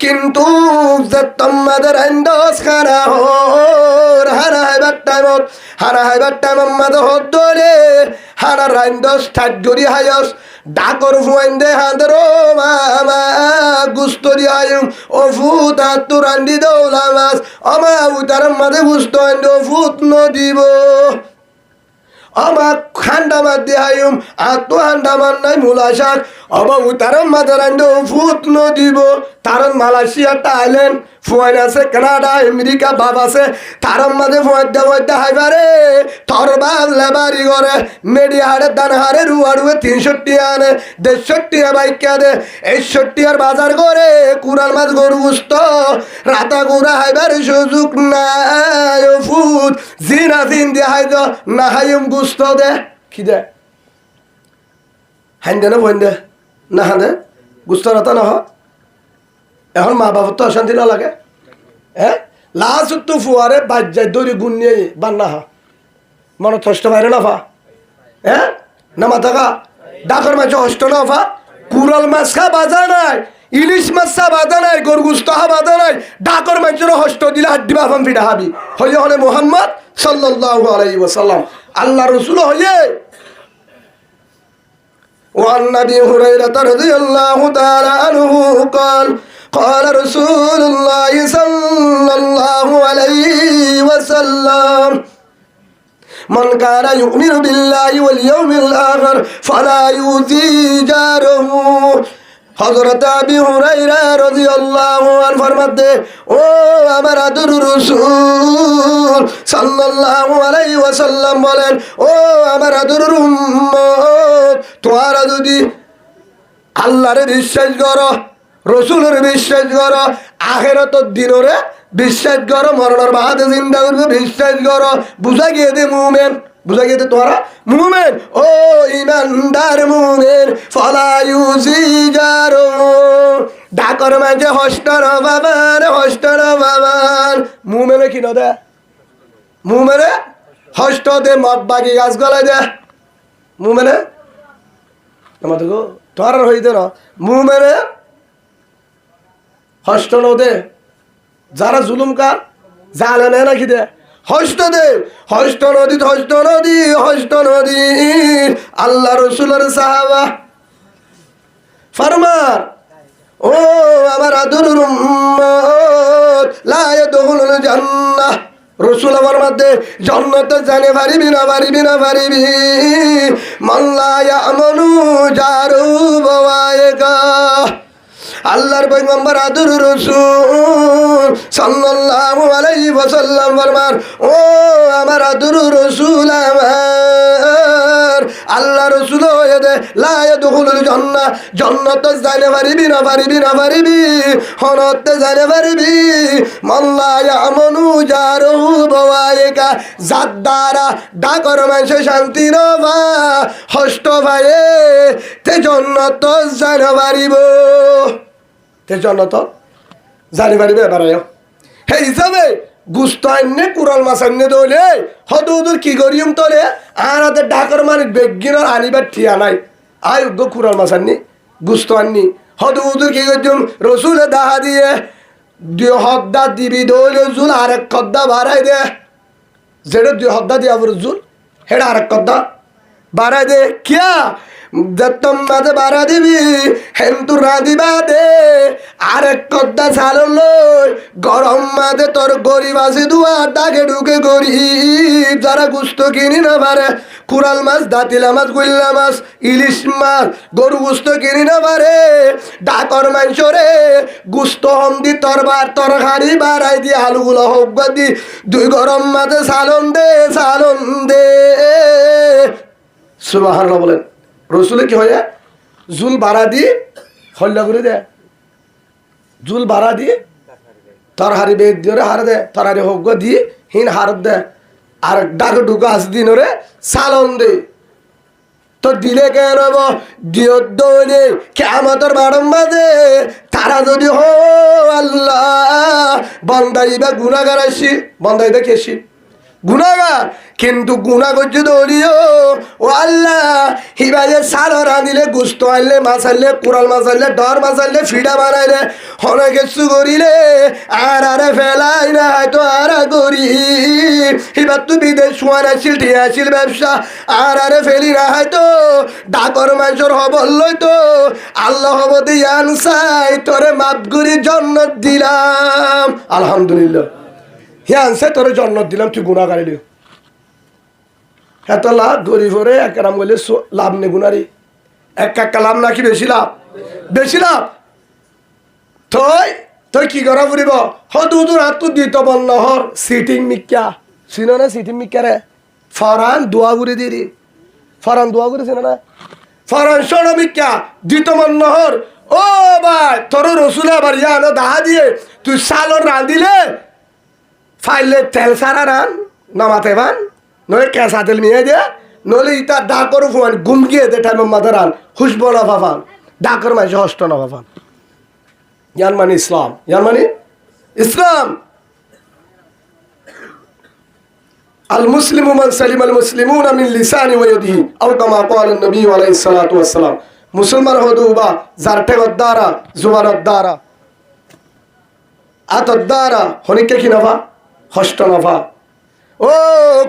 কিন্তু তোমাদের আইন্দস খানা হর হারা হাইবার টাইম আমাদের হত ধরে হারা রাইন্দস ঠাট গড়ি হায়স ডাকর ফুয়াইন্দে হাঁদের মামা গুস্তরি হায়ুম ও ফুত হাত রান্দি দৌলা মাছ আমা উতার মাঝে গুস্ত আইন্দ ফুত নদিব আমার খান্ডা মার দেহায়ুম আত্ম হান্ডা মার নাই মূলা শাক অবাবু তারন মাথার আইন্দ ফুত নদিব তারন মালয়েশিয়া থাইল্যান্ড ফুয়াইন আছে কানাডা আমেরিকা বাপ আছে তারন মাঝে ফুয়াইতে হাইবারে তোর বাপ লেবারি করে মেডি হাড়ে দান হারে রুয়ে 300 আনে 150 বাইকা দে 61 বাজার করে কুরাল মাছ গরু গুস্ত রাতা গুড়া হাইবার সুযোগ নাই ও ফুট জিনা দিন দিয়ে হাইদ না হাইম গুস্ত দে কি দে হাইন দে না বইন দে না হাঁদে গুস্ত রাতা না হয় এখন মা বাবার তো অশান্তি না লাগে হ্যাঁ লাস্ট তো ফুয়ারে বাজ যায় দড়ি গুণ নিয়ে বান্না হা মনে কষ্ট বাইরে না ফা হ্যাঁ না মাথা খা ডাকর মাছ হষ্ট না ফা কুরাল মাছ খা বাজা নাই ইলিশ মাছ খা বাজা নাই গরগুস্ত হা বাজা নাই ডাকর মাছের হষ্ট দিলে হাড্ডি বাফাম ফিটা হাবি হয়ে হলে মোহাম্মদ সাল্লাল্লাহু আলাইহি ওয়াসাল্লাম আল্লাহ রসুল হয়ে وعن أبي هريرة رضي الله تعالى عنه قال قال رسول الله صلى الله عليه وسلم من كان يؤمن بالله واليوم الآخر فلا يؤذي جاره হযরত আবি হুরায়রা রাদিয়াল্লাহু আনহু ফরমাতে ও আমার আদর রাসূল সাল্লাল্লাহু আলাইহি ওয়াসাল্লাম বলেন ও আমার আদর উম্মত তোমরা যদি আল্লাহরে বিশ্বাস করো রসুলের বিশ্বাস করো আখিরাতের দিনরে বিশ্বাস করো মরণের বাদে জিন্দা করবে বিশ্বাস করো বুঝা গিয়ে দে মুমিন বুঝা গিয়ে দে তোরা মুমিন ও ইমানদার মুমিন ফলা ইউজিজারু ডাকর মাঝে হস্টর বাবার মুমিনে কি না দে মুমিনে হস্ট দে মদ বাগি গাছ গলায় দে মুমিনে আমাদের গো তোরা হইতে না মুমিনে হস্ত নদে যারা জুলুম কার জানে নাকি দে হস্ত দে হস্ত নদী আল্লাহ রসুলের সাহাবা ফরমান ও আমার আদুর উম্মত লা ইয়াদখুলুল জান্নাহ রসুল আমার মধ্যে জান্নাতে জানে পারিবি মান লা ইয়ামানু জারু বাওয়ায়কা আল্লাহর পয়গম্বর আদর রাসূল সাল্লাল্লাহু আলাইহি ওয়াসাল্লাম ফরমান ও আমার আদর রাসূল আমার আল্লাহ রাসূল হয়ে লা ইয়াদখুলুল জান্নাহ জান্নাতে যাইতে পারিবি হনতে যাইতে পারিবি মান লা ইয়ামানু জারহু বাওয়ায়কা জাদ্দারা ডাকর মানুষ শান্তি নবা হষ্ট ভাইয়ে তে জান্নাত যাইতে পারিব তো জানি পারিবে এবার সেই হিসাবে গুস্ত আননে কুরাল মাছ আননে দৌলে হদুদুর কি করিম তোলে আর হাতে ডাকর মানিক বেগিনর আনিবার ঠিয়া নাই আয় উগ্র কুরাল মাছ আননি গুস্ত আননি হদুদুর কি করছুম রসুলে দাহা দিয়ে হদ্দা দিবি দৌলে জুল আরেক খদ্দা বাড়াই দে যেটা 2 হদ্দা দিয়া জুল হেডা আরেক কথা বাড়া দে কিয়া দত্তম মাঝে বাড়া দিবি হেন্তু রাঁধিবা দে আরেক কথা চালন লই গরম মাঝে তোর গরিব আছে দুয়ার দাগে ঢুকে গরিব যারা গুস্ত কিনি না পারে কুরাল মাছ দাতিলা মাছ গুল্লা মাছ ইলিশ মাছ গরু গুস্ত কিনি না পারে ডাকর মাংস রে গুস্ত হম দি তরবার তরকারি বাড়াই দি আলুগুলো হোক দি 2 গরম মাঝে চালন দে সুবহানাল্লাহ বলেন রসুলে কি হয় জুল বাড়া দিয়ে হল্লা করে দেয় জুল বাড়া দিয়ে তরহারি বেদ দিয়ে হার দেয় তরহারি হোক দিয়ে হিন হার দেয় আর ডাক ঢুকা আস দিন ওরে সালন দে তো দিলে কেন দিও দৌড়ে কেমতর বাড়ম বাজে তারা যদি হো আল্লাহ বন্দাইবা গুনাগার আসি বন্দাইবা কেসি গুনাগার কিন্তু গুনা করছে দৌড়িও ও আল্লাহ হিবাজে সালো রাঁধিলে গুস্ত আনলে মাছ আনলে কুড়াল মাছ আনলে ডর মাছ আনলে ফিডা বানাইলে অনেক কিছু করিলে আর আরে ফেলাই না হয়তো আর করি এবার তুই বিদেশ শোয়ান আসছিল ঠিক আসছিল ব্যবসা আর আরে ফেলি না হয়তো ডাকর মাংসর হবল্লই তো আল্লাহ হব দিয়ান সাই তোরে মাপ করি জন্নত দিলাম আলহামদুলিল্লাহ হ্যাঁ সে তোর জন্নত দিলাম তুই গুণা গাড়ি এত লাভ গরিব হরে এক নাম বলে লাভ নে গুনারি এক লাভ নাকি বেশি লাভ তুই কি করা ফুরিব হদুদুর হাত দিত বন্ধ হর সিটিং মিক্কা চিনো না সিটিং মিক্কা রে ফরান দোয়া ঘুরে দিরি ফরান দোয়া ঘুরে চিনো না ফরান শোনো মিক্কা দিত বন্ধ হর ও ভাই তোর রসুল আবার ইয়ানো দাহা দিয়ে তুই সালর রাঁধিলে ফাইলে তেল সারা রান নামাতে বান নয় কেঁচা তেল মিয়ে দিয়ে নলে ইটা ডাকর ফুয়ান গুমকিয়ে দে টাইম মাথা রান হুসব না ভাফান ডাকর মাঝে হষ্ট না ভাফান ইয়ান মানে ইসলাম আল মুসলিমু মান সালিম আল মুসলিমুনা মিন লিসানি ওয়া ইয়াদিহি আও কামা ক্বালা নবী আলাইহিস সালাতু ওয়াস সালাম মুসলমান হদুবা যার টেগর দ্বারা জুবানের দ্বারা আতর দ্বারা হনিকে কি নফা হষ্ট নফা ও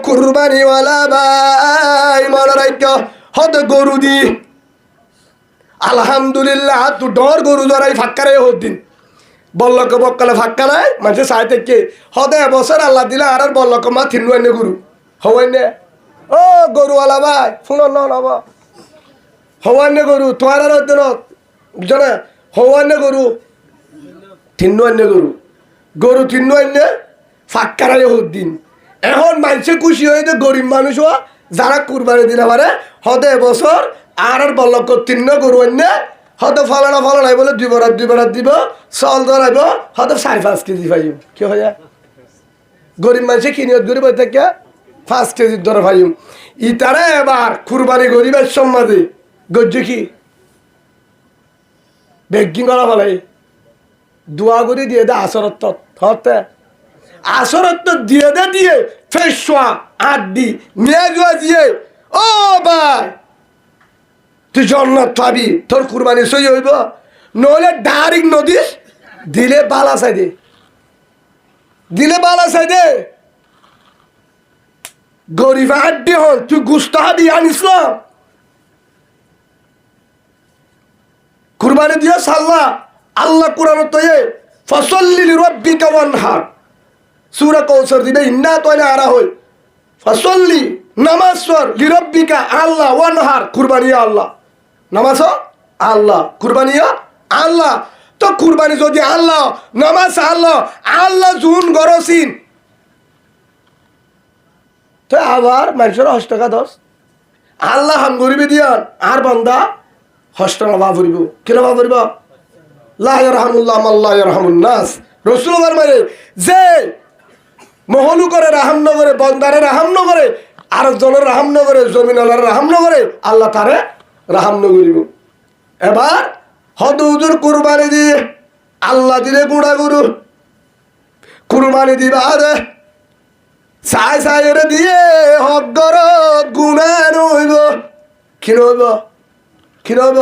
কুরবানিওয়ালা ভাই মনে রাখ হদ গরু দি আলহামদুলিল্লাহ তু ডর গরু ধরাই ফাক্কারে হদিন বল্লক বক্কালে ফাক্কারাই মানুষের সাই থেকে হদে বছর আল্লাহ দিলে আর বল্লক মা থিনু এনে গরু হওয়াইনে ও গরুওয়ালা ভাই শুনো নব হওয়াইনে গরু তোমার আর জানে হওয়াইনে গরু থিনু এনে গরু থিনু এনে ফাক্কারাই হদিন এখন মানুষে খুশি হয়ে গরিব মানুষ যারা কুরবানি দিতে পারে হদে বছর আর বল্লক 3 গরু এনে হয়তো ফলানা বলে 2 বরাত দিব চাল ধরাইব হয়তো 4-5 কেজি পাইম কি হয় গরিব মানুষে কিনিয়ত গরিব থেকে 5 কেজি ধরে পাইম ইতারে এবার কুরবানি গরিবের সম্মাদে গজ্জ কি বেগিং করা ফলাই দোয়া করে দিয়ে দে আসরত হতে আসরত দিয়ে ফেসওয়া আড্ডি নিয়ে যাওয়া দিয়ে ও ভাই তুই জন্নত পাবি তোর কুরবানি সই হইব নহলে ডাইরেক্ট নদীস দিলে বালা চাই দে গরিব আড্ডি হন তুই গুস্ত হাবি আনিস না কুরবানি দিয়ে সাল্লাহ আল্লাহ কুরআন তো ফসল্লি লিরাব্বিকা ওয়ানহার সূরা কাউসার দিবে ইন্না তোয়না আরা হই ফসল্লি নামাজ পড় লিরাব্বিকা আল্লাহ ওয়ানহার কুরবানি আল্লাহ নামাজ আল্লাহ কুরবানি আল্লাহ তো কুরবানি যদি আল্লাহ নামাজ আল্লাহ জুন গরসিন তো আবার মানুষের 8 টাকা 10 আল্লাহ হাম গরিবে দিয়ান আর বান্দা হষ্ট না বা ফুরিব কিনা বা ফুরিব লা ইয়ারহামুল্লাহ মাল্লা ইয়ারহামুন নাস রাসূলুল্লাহ মানে যে মহলু করে রাহাম নগরে বন্দারে রাহাম নগরে আর জনের রাহাম নগরে জমিনালার রাহাম নগরে আল্লাহ তারে রাহাম নগরিব এবার হদুজুর কুরবানি দিয়ে আল্লাহ দিলে গুড়া গুরু কুরবানি দিবা দে সাই রে দিয়ে হক গরত গুণা নইব কি নইব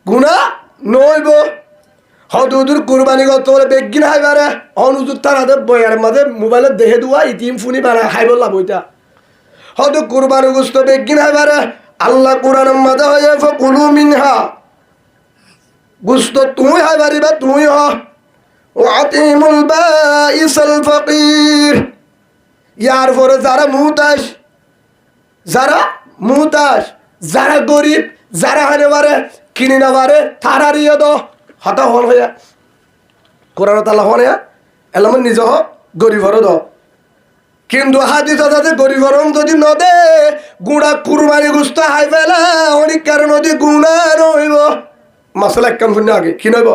গুণা নইব হদুদুর কুরবানি করতে বলে বেগিন হাইবারে অনুজুর তারাদের বয়ার মাঝে মোবাইলে দেখে দেওয়া ইতিম ফুনি বানায় হাই বললাম ওইটা হদু কুরবানি গুস্ত বেগিন হাইবারে আল্লাহ কোরআনের মাঝে হয়ে কুলু মিনহা গুস্ত তুমি হাইবারিবা তুমি হ ওয়াতিমুল বাইসাল ফাকির ইয়ার পরে যারা মুতাস যারা গরিব যারা হানে পারে কিনে না পারে তারা দিয়ে দো হতা হল হইয়া কোরআন তালা হনে এলাম নিজ গরিবর দ কিন্তু হাদিস আছে গরিবরম যদি নদে গুড়া কুরবানি গুস্ত হাই ফেলা অনেক কারণ নদী গুণা নইব মশলা এক কাম শুনে আগে কি নইব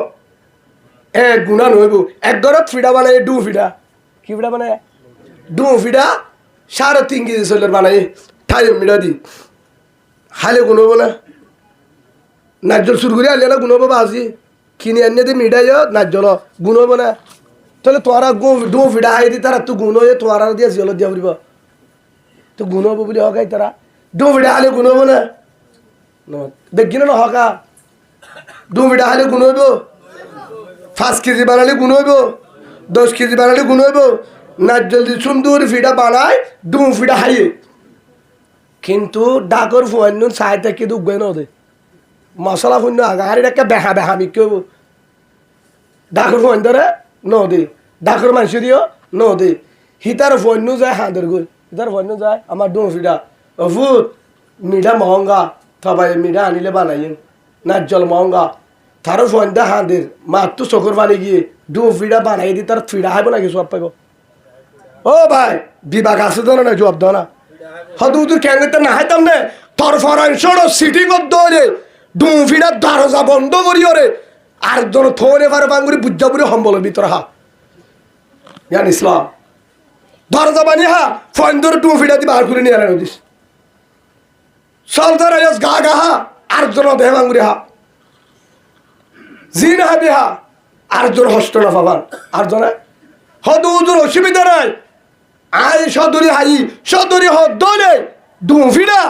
গুণা নইব এক ঘরত ফিডা বানাই ডু ফিডা কি ফিডা বানায় ডু ফিডা 3.5 কেজি চলের বানাই ঠাই মিডা দি হালে গুণব না নাজ্জল সুর করে আনলে না গুণব বাজি কিনে আনিয়ে দি মিডাই নাজ্জল গুণব না তাহলে তোরা ডু ফিডা হাই দি তারা তো গুণ হয়ে তোরা দিয়ে জল দিয়া ফুরিব তো গুণ হবো বলে হকাই তারা ডু ফিডা হালে গুণ হবো না দেখি না হকা ডু ফিডা হালে গুণ হইব 5 কেজি বানালে গুণ হইব 10 কেজি বানালে গুণ হইব নাজ্জল দি সুন্দর ফিডা বানায় ডু ফিডা হাইয়ে কিন্তু ডাকর ফুয়ান্ন চাই থেকে দুঃখ না ওদের মশলা শূন্য আগাহারি একটা বেহা বেহা বিক্রি হবো ডাকর ফুয়ান ধরে নদী ডাকর মাংস দিও নদী হিতার ফুয়ান্ন যায় হাঁদের গই হিতার ফুয়ান্ন যায় আমার ডু ফিডা অফুত মিঠা মহঙ্গা সবাই মিঠা আনিলে বানাইন নাজ্জল মহঙ্গা তারও ফুয়ান দা হাঁদের মার তো চকুর পানি গিয়ে ডু ফিডা বানাই দি তার ফিডা হাইব নাকি সব পাইব ও ভাই বিভাগ আছে তো না জবাব দাও না হদুদুর ক্যাঙ্গেতে না হাইতাম নে তোর ফরাংশড় সিটিং দরে ডু ফিডা দরজা বন্ধ করিও রে আর জন থোনে পারে বাঙ্গুরি বুজ্জাপুরি হম্বলের ভিতর হা জান ইসলাম দরজা বানি হা ফোন ধরে ডু ফিডা দি বার করে নিয়ে আনা দিস সলদার গা গা হা আর জন দেহ বাঙ্গুরি হা জিন হাবি হা আর জন হস্ত না পাবান আর জনে হদুদুর অসুবিধা নাই আই সদরি হাই সদরি হদলে ডু ফিডা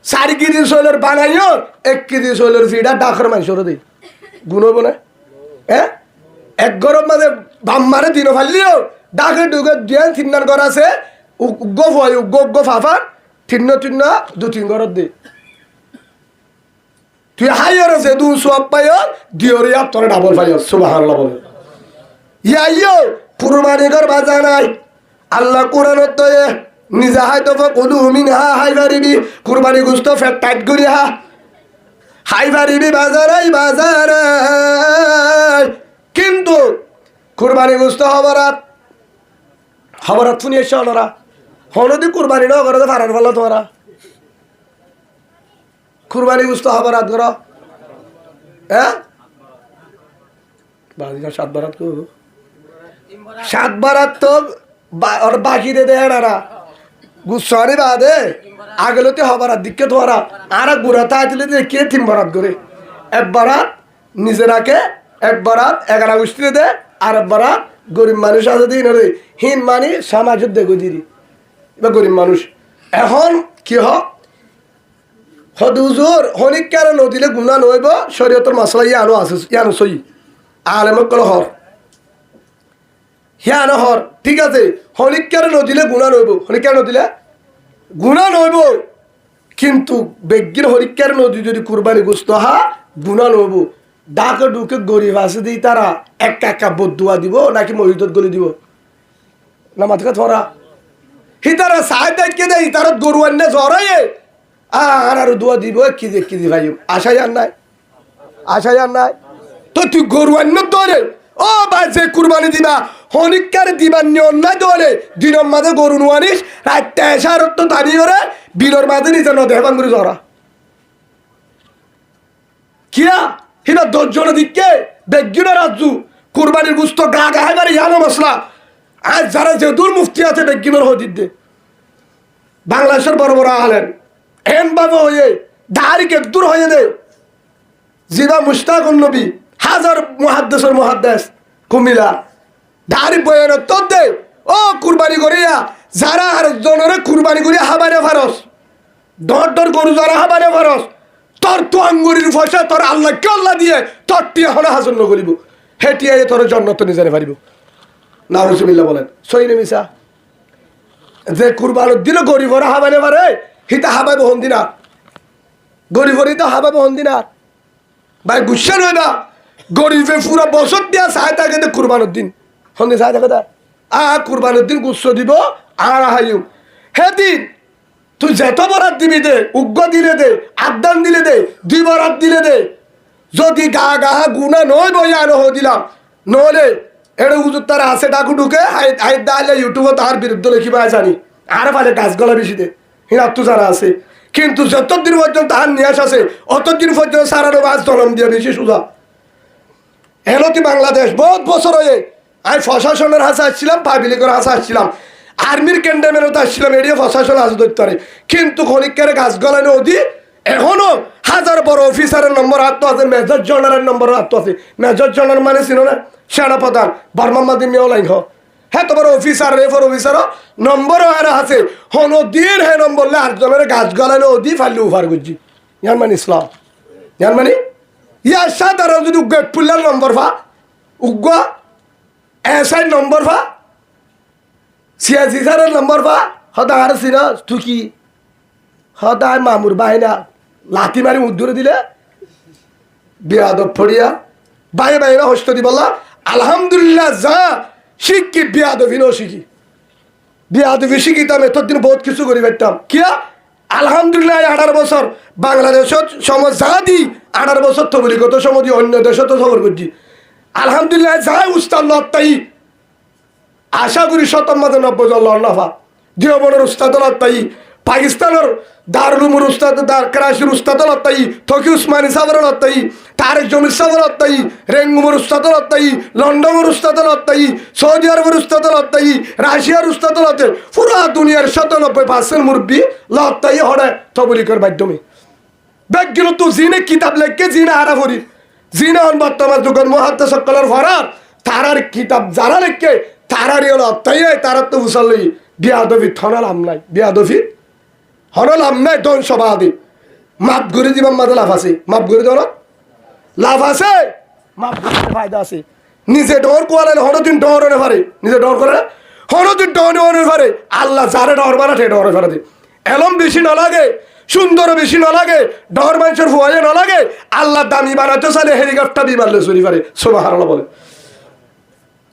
4 কেজি সোলের বানাইও 1 কেজি সোলের ফিডা ডাকর মাংসর দেই গুণ হবো না এক গরম মাঝে বাম মারে দিন ফালিও ডাকে ডুকে দিয়ে 3 ঘর আছে উগ্গ ফুয়াই উগ্গ ফাফার 3 2-3 ঘরত দে তুই হাইয়ার আছে দু সব পাইও দিওরে আপ তোর ডাবল পাইও সুবহানাল্লাহ বলে ইয়াইও কুরবানি কর বাজা নাই আল্লাহ কোরআনত তো নিজা হাইতো কুলু মিনহা হাইবারিবি কুরবানি গুস্ত ফেট টাইট করি হাইবারিবি বাজারাই কিন্তু কুরবানি গুস্ত হবরাত শুনি এসে ওনারা হনদি কুরবানি ন করে ফারার ভালো তোরা কুরবানি গুস্ত হবরাত কর সাত বারাত করবো 7 বারাত তো और बाकी दे दे यारा गुस्सारी बादे আগলতে হবারাত দিকে তোরা আর গুরাতা আইলে যে কে 3 বারাত করে এক বারাত নিজেরাকে এক বারাত 11 গুষ্টি দে আর বারাত গরিব মানুষ আছে দিন রে হিন মানি সমাজত দেখো দিদি বা গরিব মানুষ এখন কি হ হদুজুর হনিক কারণ নদিলে গুনাহ নইব শরীয়তের মাসলা ইয়ানো আছে ইয়ানো সই আলেমক কল হর হ্যাঁ নহর ঠিক আছে হনিকার নদিলে গুণা নইব হনিকার নদিলে গুণা নইব কিন্তু বেগির হরিকার নদী যদি কুরবানি গুস্ত হা গুণা নইব ডাকে ডুকে গরিব আছে দিই তারা একা বদুয়া দিব নাকি মহিদত গলি দিব না মাথা ধরা হি তারা সাহায্য দেখে দেয় তারা গরু আন্নে জড়াই আর দোয়া দিব 1 কেজি ভাই আশাই আর নাই তো তুই গরু আন্ন ধরে ও ভাই যে কুরবানি দিবা হনিকার দিবার নিয়ম নাই দলে দিনের মাঝে গরু নুয়ানিস রাতটা এসারত তো দাঁড়িয়ে করে বিলর মাঝে নিজের নদে হেবান করে জরা কিয়া হিনা 10 জন দিকে বেগিনা রাজু কুরবানির গুস্ত গা গা হাইবারে ইয়ানো মশলা আজ যারা যে দূর মুফতি আছে বেগিনার হদিদ দে বাংলাদেশের বড় বড় আলেন এম বাবা হয়ে দাঁড়িকে দূর হয়ে দে জিবা মুশতাকুন নবী হাজার মুহাদ্দিস কুমিলা দাঁড়ি বয়ের তো দে ও কুরবানি করিয়া যারা আর জনরে কুরবানি করিয়া হাবানে ফারস ডর গরু যারা হাবানে ফারস তোর তো আঙ্গুরির পয়সা তোর আল্লাহকে আল্লাহ দিয়ে তোর টিয়া হলে হাসন করিব, হে টিয়া তোর জন্নত নিজানে পারিব। নাউজুবিল্লাহ বলেন সইনে মিশা। যে কুরবানের দিনও গরিবরা হাবাইলে পারে হিতা হাবাই বহন দিনা, গরিবরই তো হাবাই বহন দিনা। ভাই গুসা নয় না, গরিবে পুরো বছর দিয়া চায় থাকে কুরবানের দিন সন্ধে চায় থাকে কুরবানের দিন গুচ্ছ দিব আর হাইম হে দিন তুই যেত বরাত দিবি দে, উগ্র দিলে দে, আদান দিলে দে, 2 বরাত দিলে দে। যদি গা গাহা গুনা নয় বইয়া আনো দিলাম, নহলে এটা হুজুর তারা আছে ডাকু ঢুকে হাইট দাইলে ইউটিউবে তার বিরুদ্ধে লিখিবা জানি আর ফালে গাছ গলা বেশি দে হিনার তো যারা আছে। কিন্তু যতদিন পর্যন্ত তাহার নিয়াস আছে অতদিন পর্যন্ত সারানো বাস জনম দিয়ে বেশি সোজা। এনতি বাংলাদেশ বহুত বছর হয়ে আমি প্রশাসনের হাসে আসছিলাম, পাবলিকের হাসে আসছিলাম, আর্মির ক্যান্টনমেন্টে আসছিলাম, এড়িয়ে প্রশাসন হাসে ধরতে পারে। কিন্তু খনিকের গাছ গলানো অধি এখনো হাজার বড় অফিসারের নম্বর হাত আছে, মেজর জেনারেলের নম্বর হাত আছে। মেজর জেনারেল মানে ছিল না সেনাপ্রধান বর্মামাদি মেয়লাইন হ্যাঁ তোমার অফিসার রেফার অফিসারও নম্বরও আর আছে হনো দিন হে নম্বর লে 8 জনের গাছ গলানো অধি ফাইলে উফার করছি ইয়ার মানে ইসলাম ইয়ার মানে ইয়ার সাধারণ যদি উগ্র পুল্লার নম্বর ভা উগ্র এসআই নম্বর ভা সিয়াসি স্যারের নম্বর ভা হদা আর সিনা তুকি হদায় মামুর বাহিনা লাথি মারি উদ্দুরে দিলে বিয়াদব ফড়িয়া বাইরে বাইরে হস্ত দি বললা আলহামদুলিল্লাহ যা শিখি বিয়াদবি নো শিখি বিয়াদবি শিখিতাম এতদিন বহুত কিছু করি পারতাম কিয়া আলহামদুলিল্লাহ 18 বছর বাংলাদেশত সমাজ যা দি 18 বছর তো বলি কত সময় অন্য দেশে তো খবর করছি আলহামদুলিল্লাহ যা উস্তাদ লত্তাই আশা করি 97 জন লন্নাফা দিওবনের উস্তাদ লত্তাই পাকিস্তানের দারুলুমুর উস্তাদ করাচির উস্তাদ লত্তাই তকি উসমানী সাবর লত্তাই তারেক জমির সাবর লত্তাই রেঙ্গুমুর উস্তাদ লত্তাই লন্ডনের উস্তাদ লত্তাই সৌদি আরবের উস্তাদ লত্তাই রাশিয়ার উস্তাদ লত্তাই পুরা দুনিয়ার 97% মুরব্বী লত্তাই হড়ে তবলিকের মাধ্যমে ব্যাগগুলো তো জিনে কিতাব লেখকে জিনে হারা করি জিনে হন বর্তমান যুগের মুহাদ্দিস সকলের ফরার তারার কিতাব যারা লেখকে তারারই হলো লত্তাই তারা তো মুসল্লি বিয়াদবি থনালাম নাই বিয়াদবি হনলাম নাই ধ্বংসবাদী মাপ ঘুরে দিবাম মাঝে লাভ আছে মাপ ঘুরে দেওয়ার লাভ আছে মাপ ঘুরে ফায়দা আছে নিজে ডর কোয়ালে হনদিন ডর হনে পারে নিজে ডর করে হনদিন ডর হনে পারে আল্লাহ যারে ডর বানা সে ডর ফেলে এলম বেশি না লাগে সুন্দর বেশি না লাগে ডর মানুষের ফুয়াইয়ে না লাগে আল্লাহ দামি বানাতে চাইলে হেলিকপ্টার দিয়ে মারলে চুরি পারে সুবহানাল্লাহ বলে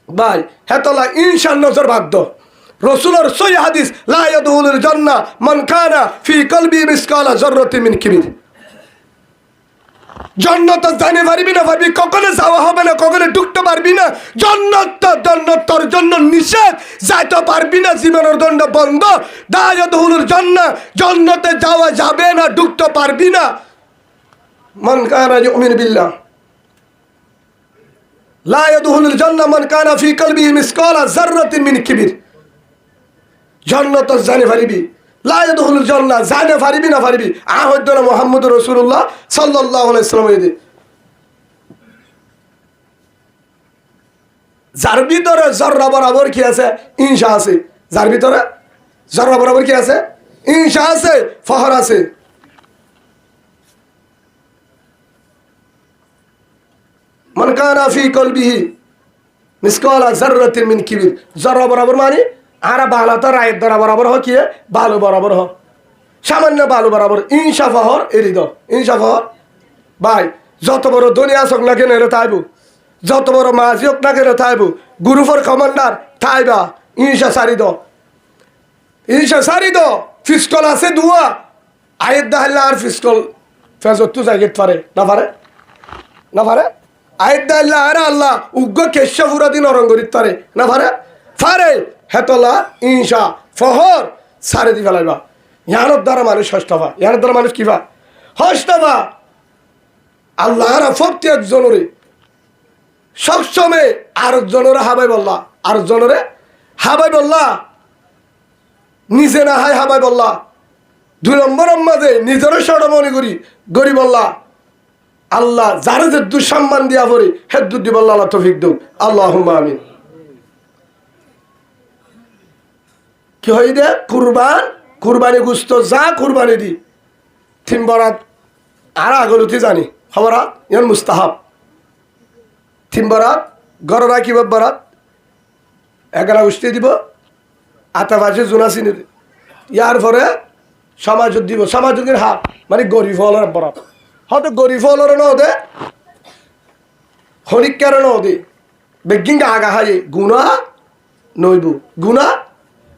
ভাই হেতলা ইনশান নজর বাধ্য রসুলের সই হাদিস লা ইয়াদখুলুল জান্নাহ মান কানা ফি কলবি মিসকালা যাররাতিন মিন কিবির জান্নাত জানে পারবি না পারবি কখনো যাওয়া হবে না কখনো ঢুকতে পারবি না জান্নাত তোর জন্য নিষেধ যাইতে পারবি না জীবনের দণ্ড বন্ধ লা ইয়াদখুলুল জান্নাহ জান্নাতে যাওয়া যাবে না ঢুকতে পারবি না মান কানা ইউমিনু বিল্লাহ লা ইয়াদখুলুল জান্নাহ মান কানা ফি কলবি মিসকালা যাররাতিন মিন কিবির জান্নাত জানে পারিবি লা ইয়াদখুলুল জান্নাহ জানে পারিবি না পারিবি আহদ্দ মুহাম্মদ রাসূলুল্লাহ সাল্লাল্লাহু আলাইহি ওয়াসাল্লাম যার ভিতরে জররা বরাবর কি আছে ইনশা আছে যার ভিতরে জররা বরাবর কি আছে ইনশা আছে ফখর আছে মান কানা ফি কলবিহি মিসকালা যাররাতিন মিন কিবির জররা বরাবর মানে আর বালা তো রায়ের দ্বারা বরাবর হ কি বালু বরাবর হ সামান্য বালু বরাবর ইনশা ফহর এরি দাও ইনশা ফহর ভাই যত বড় দুনিয়া চোখ না কেন থাইব যত বড় মাঝি হোক না কেন থাইব গ্রুপের কমান্ডার থাইবা ইনশা সারি দাও ইনশা সারি দাও ফিসকল আছে দুয়া আয়ের দাহল্লা আর ফিসকল ফেজত তো জায়গা পারে না পারে না পারে আয়ের দাহল্লা আর আল্লাহ উগ্র কেশা পুরা দিন অরঙ্গরিত পারে না পারে পারে হেতলা ইনশা ফহর সারে দি ফেলাইবা ইয়ানোর দ্বারা মানুষ হস্তবা ইয়ানোর দ্বারা মানুষ কিবা হস্তবা আল্লাহ ফক্তি একজনরে সবসময় আর জনরে হাবাই বললা আর জনরে হাবাই বললা নিজে না হাই হাবাই বললা 2 নম্বর মাঝে নিজেরও সরমনি করি গরি বললা আল্লাহ যারে যে দুঃসম্মান দিয়া পড়ি হে দুধ দি বললা আল্লাহ তৌফিক দাও আল্লাহুম্মা আমিন কি হয় দে কুরবানি গুস্ত যা কুরবানি দি 3 বরাত আর আগলতি জানি খবরাত ইয়ান মুস্তাহাব তিন বরাত গররা কি বরাত এগারা উষ্টি দিব আতা ভাজে জোনা চিনি ইয়ার পরে সমাজত দিব সমাজের হাত মানে গরিব হলের বরাত হয়তো গরিব হলের নদে হরিকার নদে বেগিং আগা হাই গুণা নইব গুণা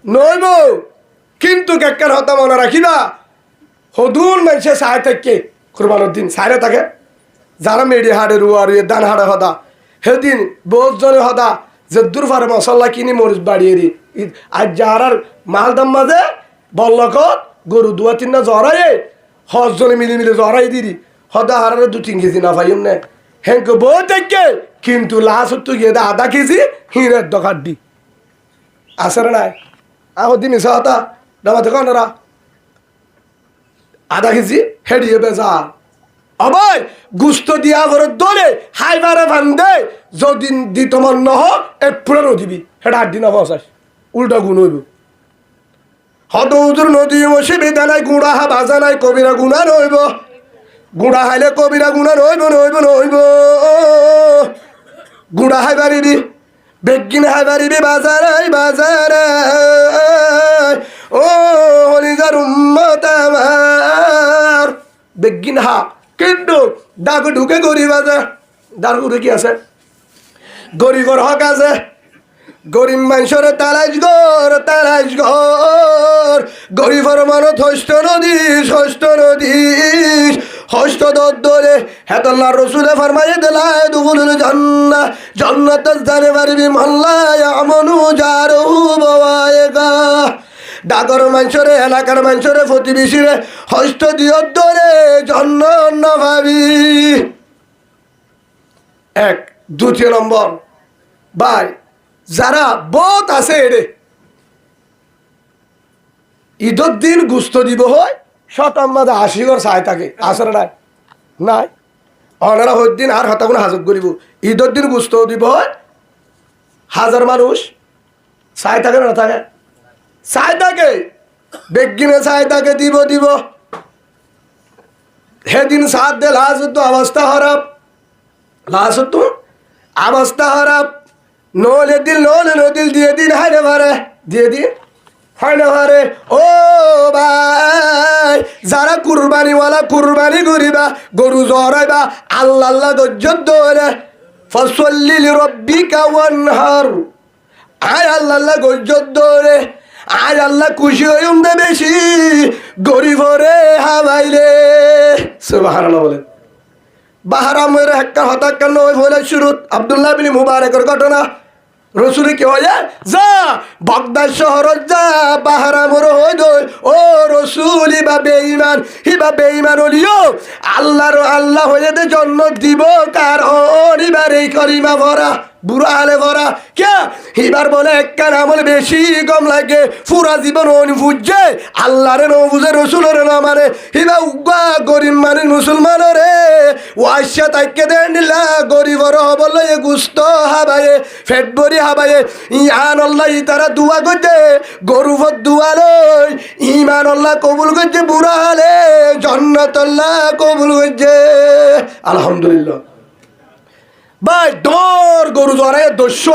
নইব কিন্তু কেকার হতা মনে রাখিবা হদুন মানুষে সায় থাকে কুরবানোর দিন সাইরে থাকে যারা মেডি হাড়ে রুয়ার দান হাড়ে হদা সেদিন বহুত জনে হদা যে দূর ফারে মশলা কিনি মরিচ বাড়িয়ে দি আর যারার মালদাম মাঝে বল্লকত গরু দুয়া তিনটা জড়াই হজ জনে মিলি মিলে জড়াই দিদি হদা হারারে 2-3 কেজি না পাইম নে হেঁক বউ থেকে কিন্তু লাস্ট তো গিয়ে আধা কেজি হিরের দোকান দি আসরে নাই আহ দিন হতা ডামাতে কনরা আধা কেজি হেডিয়ে বেজা অবয় গুস্ত দিয়া ঘরে দলে হাইবারে বান্ধে যদি দি তোমার নহ এপ্রিলও দিবি সেটা 8 দিন অবশ্বাস উল্টা গুণ হইব হত উজুর নদী অসুবিধা নাই গুড়া হা বাজা নাই কবিরা গুণা রইব গুড়া হাইলে কবিরা গুণা রইব রইব রইব গুড়া হাই বাড়িবি বেগিন হাই বাড়িবি বাজারাই বাজারে ও হলিজার উম্মত আমার বেগিন হা কিন্তু ডাক ঢুকে গরিব আছে ডাক উঠে কি আছে গরিবর হক আছে গরিব মানুষের তালাইশ ঘর গরিবর মানত হস্ত নদী হস্ত দরে হেতল্লা রসুলে ফরমাইয়ে দিলায় দুগুল জান্নাত জানে পারবি মহল্লায় আমনু যারু বাবায়েগা ডাকর মানুষরে এলাকার মানুষরে প্রতিবেশীরে হস্ত দিয় ধরে জন্য ভাবি 1 2 নম্বর ভাই যারা বহুত আছে এরে ঈদের দিন গুস্ত দিব হয় শতাম্মাদে 80 ঘর চাই থাকে আসরে নাই নাই অনারা হই দিন আর হতা কোনো হাজত করিব ঈদের দিন গুস্ত দিব হয় 1000 মানুষ চাই থাকে না থাকে চাই থাকে বেগিনে চাই থাকে দিব সেদিন সাত দে লাস্ট অবস্থা খারাপ লাস্ট অবস্থা খারাপ নলে দিল দিয়ে দিন হাইরে ভারে দিয়ে দিন হাইরে ভারে ও ভাই যারা কুরবানিওয়ালা কুরবানি করিবা গরু জরাইবা আল্লাহ গজ্জত ধরে ফসল্লি লিরাব্বিকা ওয়ানহার আয় আল্লাহ গজ্জত ধরে আয় আল্লাহ খুশি হইম দে বেশি গরিবরে হাবাইলে সুবহানাল্লাহ বলে বাহারামের একটা হতাক্কা নয় বলে শুরুত আব্দুল্লাহ বিন মুবারকের ঘটনা রসুল কি হয় যা বাগদাদ শহর যা বাহারামর হই দই ও রসুল ইবা বেঈমান হলিও আল্লাহ হয়ে দে জন্ম দিব কার অনিবার এই করিমা ভরা বুড়া হালে ভরা কে এবার বলে একটা আমল বেশি কম লাগে পুরা জীবন অনুভুজে আল্লাহরে ন বুঝে রসুলের না মানে হিবা উগা গরিব মানে মুসলমানরে ওয়াইশা তাইকে দেন নিলা গরিবর হবল এ গুস্ত হাবায়ে ফেট বরি হাবায়ে ইমান আল্লাহ তারা দুয়া করছে গরুবত দুয়া লই ইমান আল্লাহ কবুল করছে বুড়া হালে জান্নাত আল্লাহ কবুল করছে আলহামদুলিল্লাহ ভাই ডর গরু জড়াই দস্য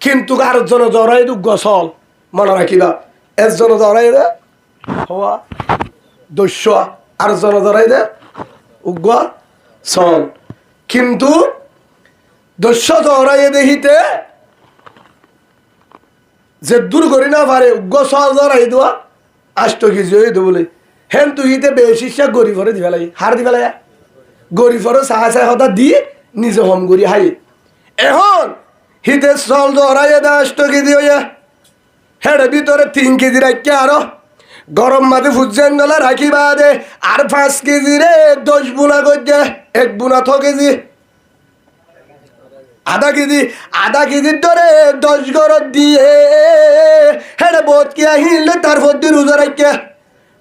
কিন্তু আর জন জড়াই দু গসল মনে রাখিবা একজন জড়াই দে হওয়া দস্য আর জন জড়াই দে উগ্র সল কিন্তু দস্য জড়াই দেখিতে যে দূর করি না পারে উগ্র সল জড়াই দেওয়া 8 কেজি হয়ে দেবো বলে হেন তুই হিতে বেশি গরিবরে দিবা লাগে হার দিবা লাগে গরিবরে চাহা হতা দিয়ে নিজে হম করি হাই এখন হিতে চল জড়াইয়ে 10 কেজি হইয়া হেডে ভিতরে 3 কেজি রাখি আরো গরম মাঝে ফুজেন গলা রাখিবা দে আর 5 কেজি রে 10 বুনা করছে 1 বুনা 6 কেজি আধা কেজির ধরে 10 গরত দিয়ে হেডে বোধ কি আহিলে তারপর দিয়ে রোজা রাখে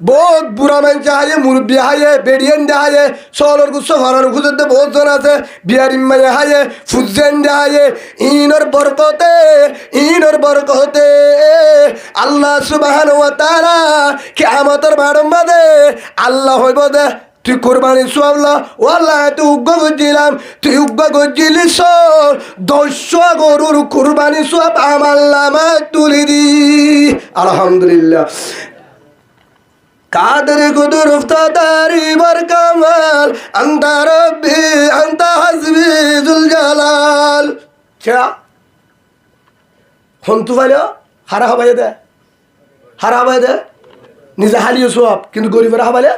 বহুত বুড়া মানুষ হাইয়ে মুরব্বী হাইয়ে বেরিয়েন দে হাইয়ে চলর গুচ্ছ ভরার খুঁজতে বহুত জন আছে বিয়ারি মাইয়ে হাইয়ে ফুজেন দে হাইয়ে ইনর বরকতে আল্লাহ সুবহানাহু ওয়া তাআলা কিয়ামতের বারম বাদে আল্লাহ হইব দে তুই কোরবানি সোয়াবলা ও আল্লাহ তুই উগ্গ করছিলাম তুই উগ্গ করছিলি সর 10 গরুর কোরবানি সোয়াব আমার নামা তুলি দি আলহামদুলিল্লাহ কাদের কুদুর উফতাদারি বার কামাল আন্তা রব্বি আন্তা হাসবি জুল জালাল ছেড়া হন্তু ভাইলো হারা হাবাই দে নিজে হালিও সোয়াব কিন্তু গরিবের হাবালে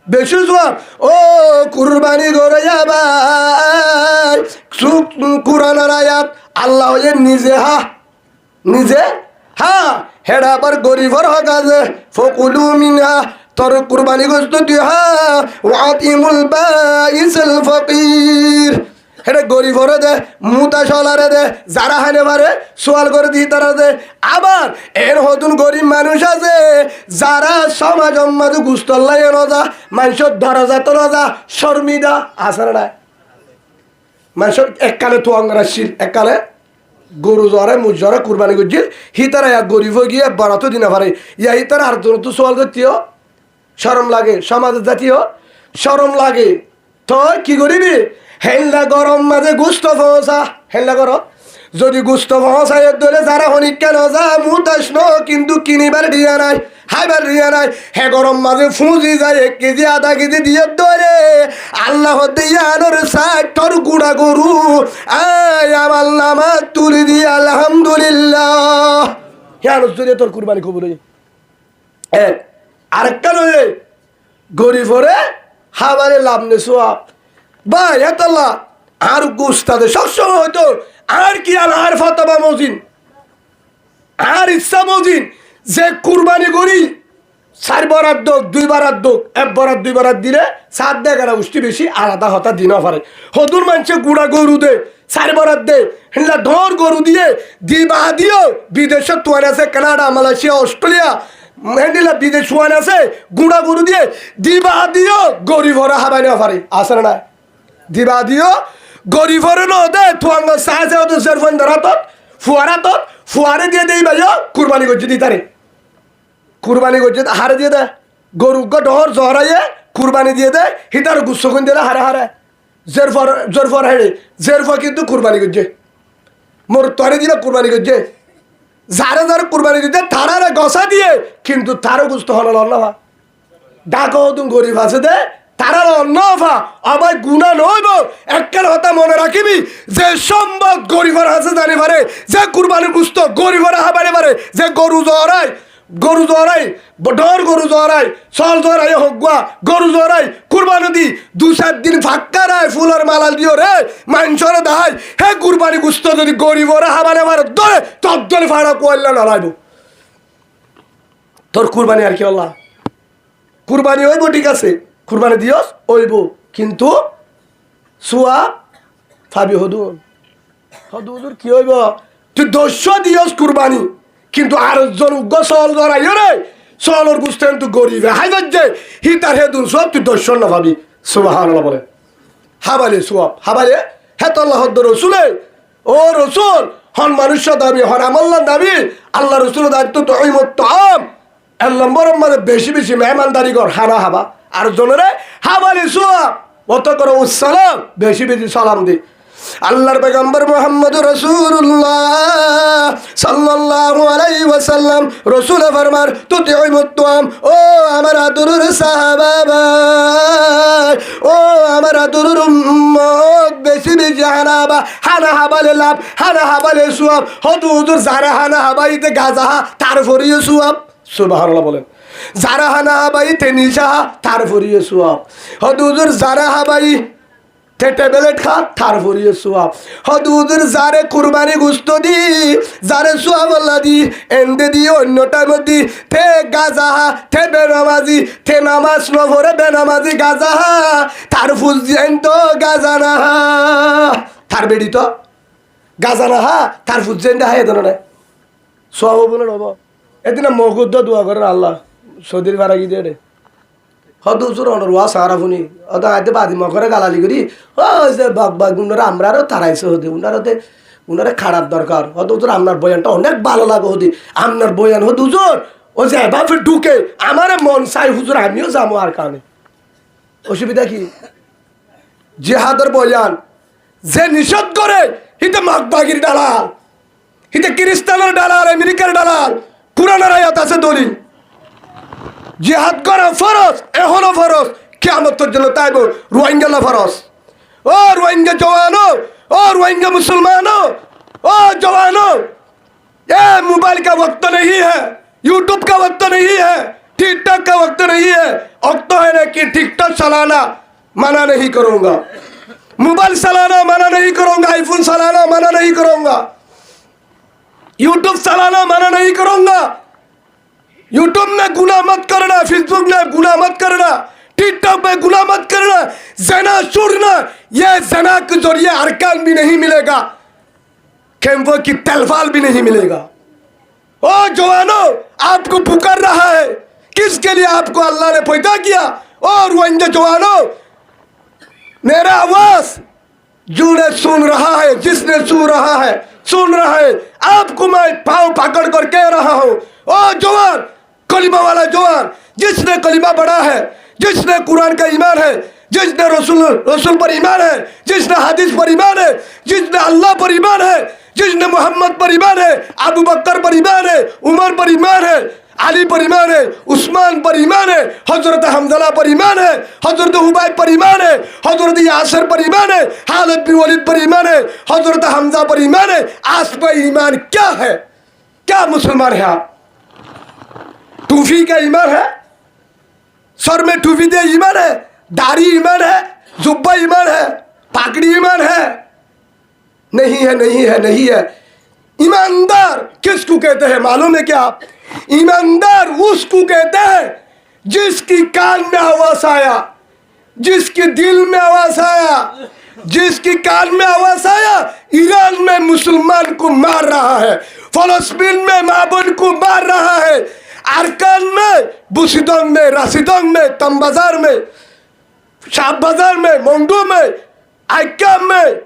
বেশি সোয়াব ও কুরবানি করে যাবার কুরআনের আয়াত আল্লাহ নিজে হেডা আবার গরিবর হক আছে ফকুলু মিনহা তোর কুরবানি গোস্ত দিহা ওয়াতিমুল বাইসিল ফকির হেডা গরিবরে দে মুতা সলারে দে যারা হানে পারে সোয়াল করে দিই তারা দে আবার এর হতুন গরিব মানুষ আছে যারা সমাজ মাঝে গুস্তল্লাই নজা মানুষের ধরা তো নজা শর্মিদা আছে না মানুষের এককালে তো অঙ্গরাশিল এককালে গরু জ্বরে মুজ জ্বরে কুরবানি করছিল হিতারা এক গরিব গিয়ে বরাত দিনা পারে ইয়া হিতারা আর তো সোয়াল করতেও শরম লাগে সমাজের জাতীয় শরম লাগে তো কি করিবি হেল্লা গরম মাঝে গুস্ত পৌঁছা হেল্লা গরম যদি গুস্ত পৌঁছায় দলে যারা হনিকা নজা মুতাসন কিন্তু কিনিবার দিয়া নাই হাইবার দিয়া নাই হে গরম মাঝে ফুঁজি যায় 1 কেজি আধা কেজি দিয়ে ধরে আল্লাহ দিয়ানোর সাইড তোর গুড়া গরু আয় আমার নামা তুলি দিয়ে আলহামদুলিল্লাহ হ্যাঁ তোর কুরবানি খবর আরেকটা নয় গরিবরে হাবারে লাভ নে সোয়াব ভাই এতলা আর গুস্তাদে সবসময় হয়তো আর কি আর ফতবা মজিন আর ইচ্ছা মজিন যে কুরবানি করি 4 বরাত দোক 2 বরাত দোক 1 বরাত 2 বরাত দিলে 7 দেখারা উষ্টি বেশি আলাদা হতা দিন পারে হদুর মানুষে গুড়া গরু দে 4 বরাত দে হিলা ধর গরু দিয়ে দিবা দিও বিদেশে তোয়ার আছে কানাডা মালয়েশিয়া অস্ট্রেলিয়া মেন্ডিলা বিদেশ ওয়ান আছে গুড়া গরু দিয়ে দিবা দিও গরিবরা হাবাই না পারে আসে না দিবা দিও গরিবরে ন দে তোয়াঙ্গ সাহায্য হতো সেরফোন ধরাত ফুয়ারে দিয়ে দেই ভাইও কুরবানি করছে দি তারে কুরবানি করছে হারে দিয়ে দে গরু ডহর জহরাইয়ে কুরবানি দিয়ে দে হিতার গুচ্ছ কোন দিলে হারে জোরফর হেড়ে জেরফর কিন্তু কুরবানি করছে মোর তরে দিলে কুরবানি করছে যারা কুরবানি দিতে তারারে গসা দিয়ে কিন্তু তারও গুস্ত হল অন্নভা ডাকো তুমি গরিব আছে দে তারার অন্নভা আবার গুণা নইব একখান হতা মনে রাখিবি যে সম্পদ গরিবের আছে জানি পারে যে কুরবানির গুস্ত গরিবের হাবারে পারে যে গরু জহরাই ডর গরু জহরাই চল জহরাই হগুয়া গরু জহরাই কুরবানি দি 2-4 দিন ফাঁকা রায় ফুলের মালাল দিও রে মানুষরে দাহাই হে কুরবানি গুস্ত যদি গরিবরা হাবারে পারে ধরে তোর ধরে ফাড়া কোয়াল্লা নাড়াইব তোর কুরবানি আর কি আল্লাহ কুরবানি হইব ঠিক আছে কুরবানি দিয়স হইব কিন্তু সুয়া ফাবি হদুর কি হইব তুই 200 দিয়স কুরবানি কিন্তু আর জন গোসল জরাই রে সলর গুস্তেন তুই গরিবে হাইবার যে হিতার হেদুন সব তুই 200 না ভাবি সুবহানাল্লাহ বলে হাবালে সোয়াব হাবালে হেত আল্লাহ রসুলে ও রসুল হন মানুষ্য দাবি হন আমল্লাহ দাবি আল্লাহ রসুল দায়িত্ব তো ওই মত আম এক নম্বর মানে বেশি মেহমানদারি কর হানা হাবা আর জনরে হাবালে সোয়াব অত করো সালাম বেশি সালাম দি আল্লাহর পয়গম্বর মুহাম্মদ রাসূলুল্লাহ সাল্লাল্লাহু আলাইহি ওয়াসাল্লাম রাসূল ফরমার তুতিউমুত তুআম ও আমার আদরের সাহাবা ও আমার আদরের উম্মত বেশি হানাবা হানা হাবালে লাভ হানা হাবালে সুয়াব হুজুর যারা হানা হাবাইতে গাজা তার ফরিয়ে সুয়াব সুবহানাল্লাহ বলেন যারা হানা হাবাইতে নিশা তার ফরিয়ে সুয়াব হুজুর যারা হাবাই টেবেলেট খা তার ফরিয়ে সোয়াব হদুদের যারে কুরবানি গুস্ত দি যারে সোয়াব আল্লাহ দি এন্দে দি অন্যটার মধ্যে তে গাজাহা তে বেনামাজি তে নামাজ নভরে বেনামাজি গাজাহা তার ফুজিয়েন তো গাজানা তার বেড়ি তো গাজানা হা তার ফুজিয়েন হা এ ধরনের সোয়াব বলে রব এদিন মগুদ্দ দোয়া করেন আল্লাহ সৌদির ভাড়া গিয়ে দে হদুজুর অনরুয়া সারাফুনি অত আইতে বাদি মকরে গালালি করি ও যে বাগ উনারা আমরারও তারাইছে হদি উনারা খাড়ার দরকার হদুজুর আপনার বয়ানটা অনেক ভালো লাগে হদি আপনার বয়ান হদুজুর ও যে এভাবে ঢুকে আমার মন চাই হুজুর আমিও যাবো আর কানে অসুবিধা কি? জিহাদের বয়ান যে নিষেধ করে হিতে মাগবাগির দালাল, হিতে খ্রিস্টানের দালাল, আমেরিকার দালাল। কুরআনের আয়াত আছে দলিল। জিহাদ করা ফরজ, এখনো ফরজ, কিয়ামতের জন্য তাইব। রোহিঙ্গা ফরজ। ओ रोहिंग्या जवानों, ओ रोहिंग्या मुसलमानों, ओ जवानों, ये मोबाइल का वक्त नहीं है, यूट्यूब का वक्त नहीं है, टिकटॉक का वक्त नहीं है। वक्त है ना कि टिकटॉक चलाना मना नहीं करूंगा, मोबाइल चलाना मना नहीं करूंगा, आईफोन चलाना मना नहीं करूंगा, यूट्यूब चलाना मना नहीं करूंगा। यूट्यूब में गुनाह मत करना, फेसबुक में गुनाह मत करना, टिकटॉक में गुनाह मत करना, जना छोड़ना। ये जना के जरिए अरकान भी नहीं मिलेगा, कैंपो की तलवार भी नहीं मिलेगा। ओ जवानों, आपको पुकार रहा है, किसके लिए आपको अल्लाह ने पैदा किया? और रोहिंग्या जवानों, मेरा आवाज जो ने सुन रहा है, जिसने सुन रहा है, सुन रहा है, आपको मैं पाँव पकड़ कर कह रहा हूँ, ओ जवान, कलिमा वाला जवान, जिसने कलिमा पढ़ा है, जिसने कुरान का ईमान है, जिसने रसूल पर ईमान है, जिसने हदीस पर ईमान है, जिसने अल्लाह पर ईमान है, जिसने मोहम्मद पर ईमान है, अबू बकर पर ईमान है, उमर पर ईमान है, अली पर ईमान है, उस्मान पर ईमान है, हजरत हमज़ला पर ईमान है, हजरत हुबैब पर ईमान है, हजरत यासिर पर ईमान है, खालिद बिन वलीद पर ईमान है, हजरत हमजा पर ईमान है। आज पर ईमान क्या है? क्या मुसलमान है आप? टूफी का ईमान है, सर में टूफी दे ईमान है, दाढ़ी ईमान है, जुब्बा ईमान है, पाकड़ी ईमान है? नहीं है, नहीं है, नहीं है। ईमानदार किसको कहते हैं मालूम है क्या आप? ईमानदार उसको कहते हैं जिसकी कान में आवाज आया, जिसके दिल में आवाज आया, जिसकी कान में आवाज आया ईरान में मुसलमान को मार रहा है, फलस्तीन में माँ बहन को मार रहा है, अरकान में, बुशिदंग में, राशिदंग में, तमबाजार में, शाह बाजार में, मंडू में, आइकाम में,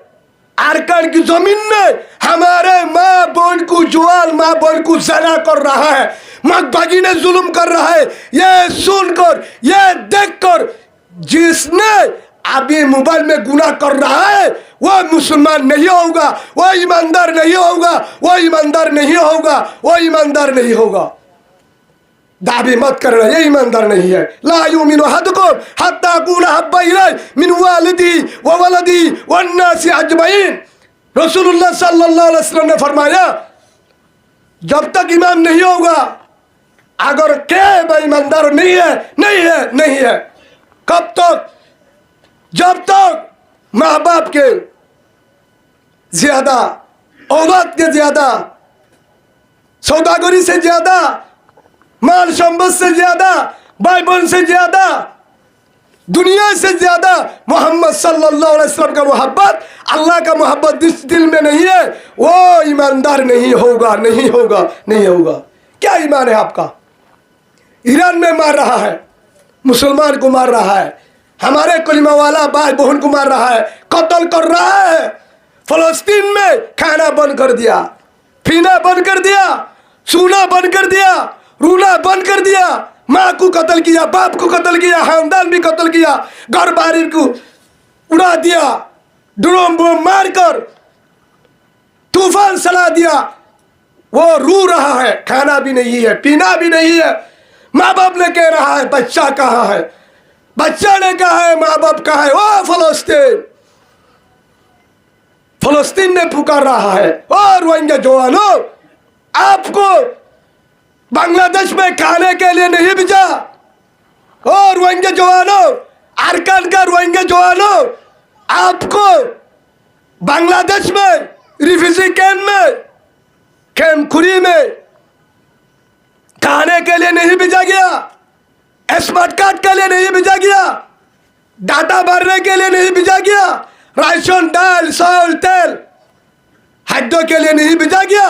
अरकान की जमीन में हमारे माँ बहन को, जुआल माँ बहन को ज़ना कर रहा है, मकबागी ने जुल्म कर रहा है। ये सुनकर, ये देखकर जिसने अभी मोबाइल में गुनाह कर रहा है वो मुसलमान नहीं होगा, वो ईमानदार नहीं होगा, वो ईमानदार नहीं होगा, वो ईमानदार नहीं होगा। दाबी मत करना, ये ईमानदार नहीं है। ला युमिनु अहदुकुम हत्ता अकूना हब्बा इलैहि मिन वालिदी व वलदी वन्नासी अजमईन। रसूलुल्लाह सल्लल्लाहु अलैहि वसल्लम ने फरमाया जब तक ईमान नहीं होगा, अगर के ईमानदार नहीं है, नहीं है, नहीं है। कब तक? जब तक माँ बाप के ज्यादा, औलाद के ज्यादा, सौदागरी से ज्यादा, माल संपत्ति से ज्यादा, भाई बहन से ज्यादा, दुनिया से ज्यादा मोहम्मद सल्लल्लाहु अलैहि वसल्लम का मोहब्बत, अल्लाह का मोहब्बत जिस दिल में नहीं है वो ईमानदार नहीं होगा, नहीं होगा, नहीं होगा। क्या ईमान है आपका? ईरान में मार रहा है, मुसलमान को मार रहा है, हमारे कलिमा वाला भाई बहन को मार रहा है, कत्ल कर रहा है। फलस्तीन में खाना बंद कर दिया, पीना बंद कर दिया, सोना बंद कर दिया, रूना बंद कर दिया, माँ को कत्ल किया, बाप को कत्ल किया, खानदान भी कत्ल किया, घर बारी को उड़ा दिया, ड्रोन बम मारकर तूफान चला दिया। वो रो रहा है, खाना भी नहीं है, पीना भी नहीं है। माँ बाप ने कह रहा है बच्चा कहाँ है, बच्चा ने कहा है माँ बाप कहाँ है? ओ फलस्तीन, फलस्तीन ने पुकार रहा है। और रोहिंग्या जवानों, आपको बांग्लादेश में खाने के लिए नहीं भेजा। और रोहिंग्या जवानों, अरकान का रोहिंग्या जवानों, आपको बांग्लादेश में रिफ्यूजी कैंप में, कैंप खुरी में खाने के लिए नहीं भेजा गया, स्मार्ट कार्ड के लिए नहीं भेजा गया, डाटा भरने के लिए नहीं भेजा गया, राशन, दाल, चावल, तेल, हड्डों के लिए नहीं भेजा गया।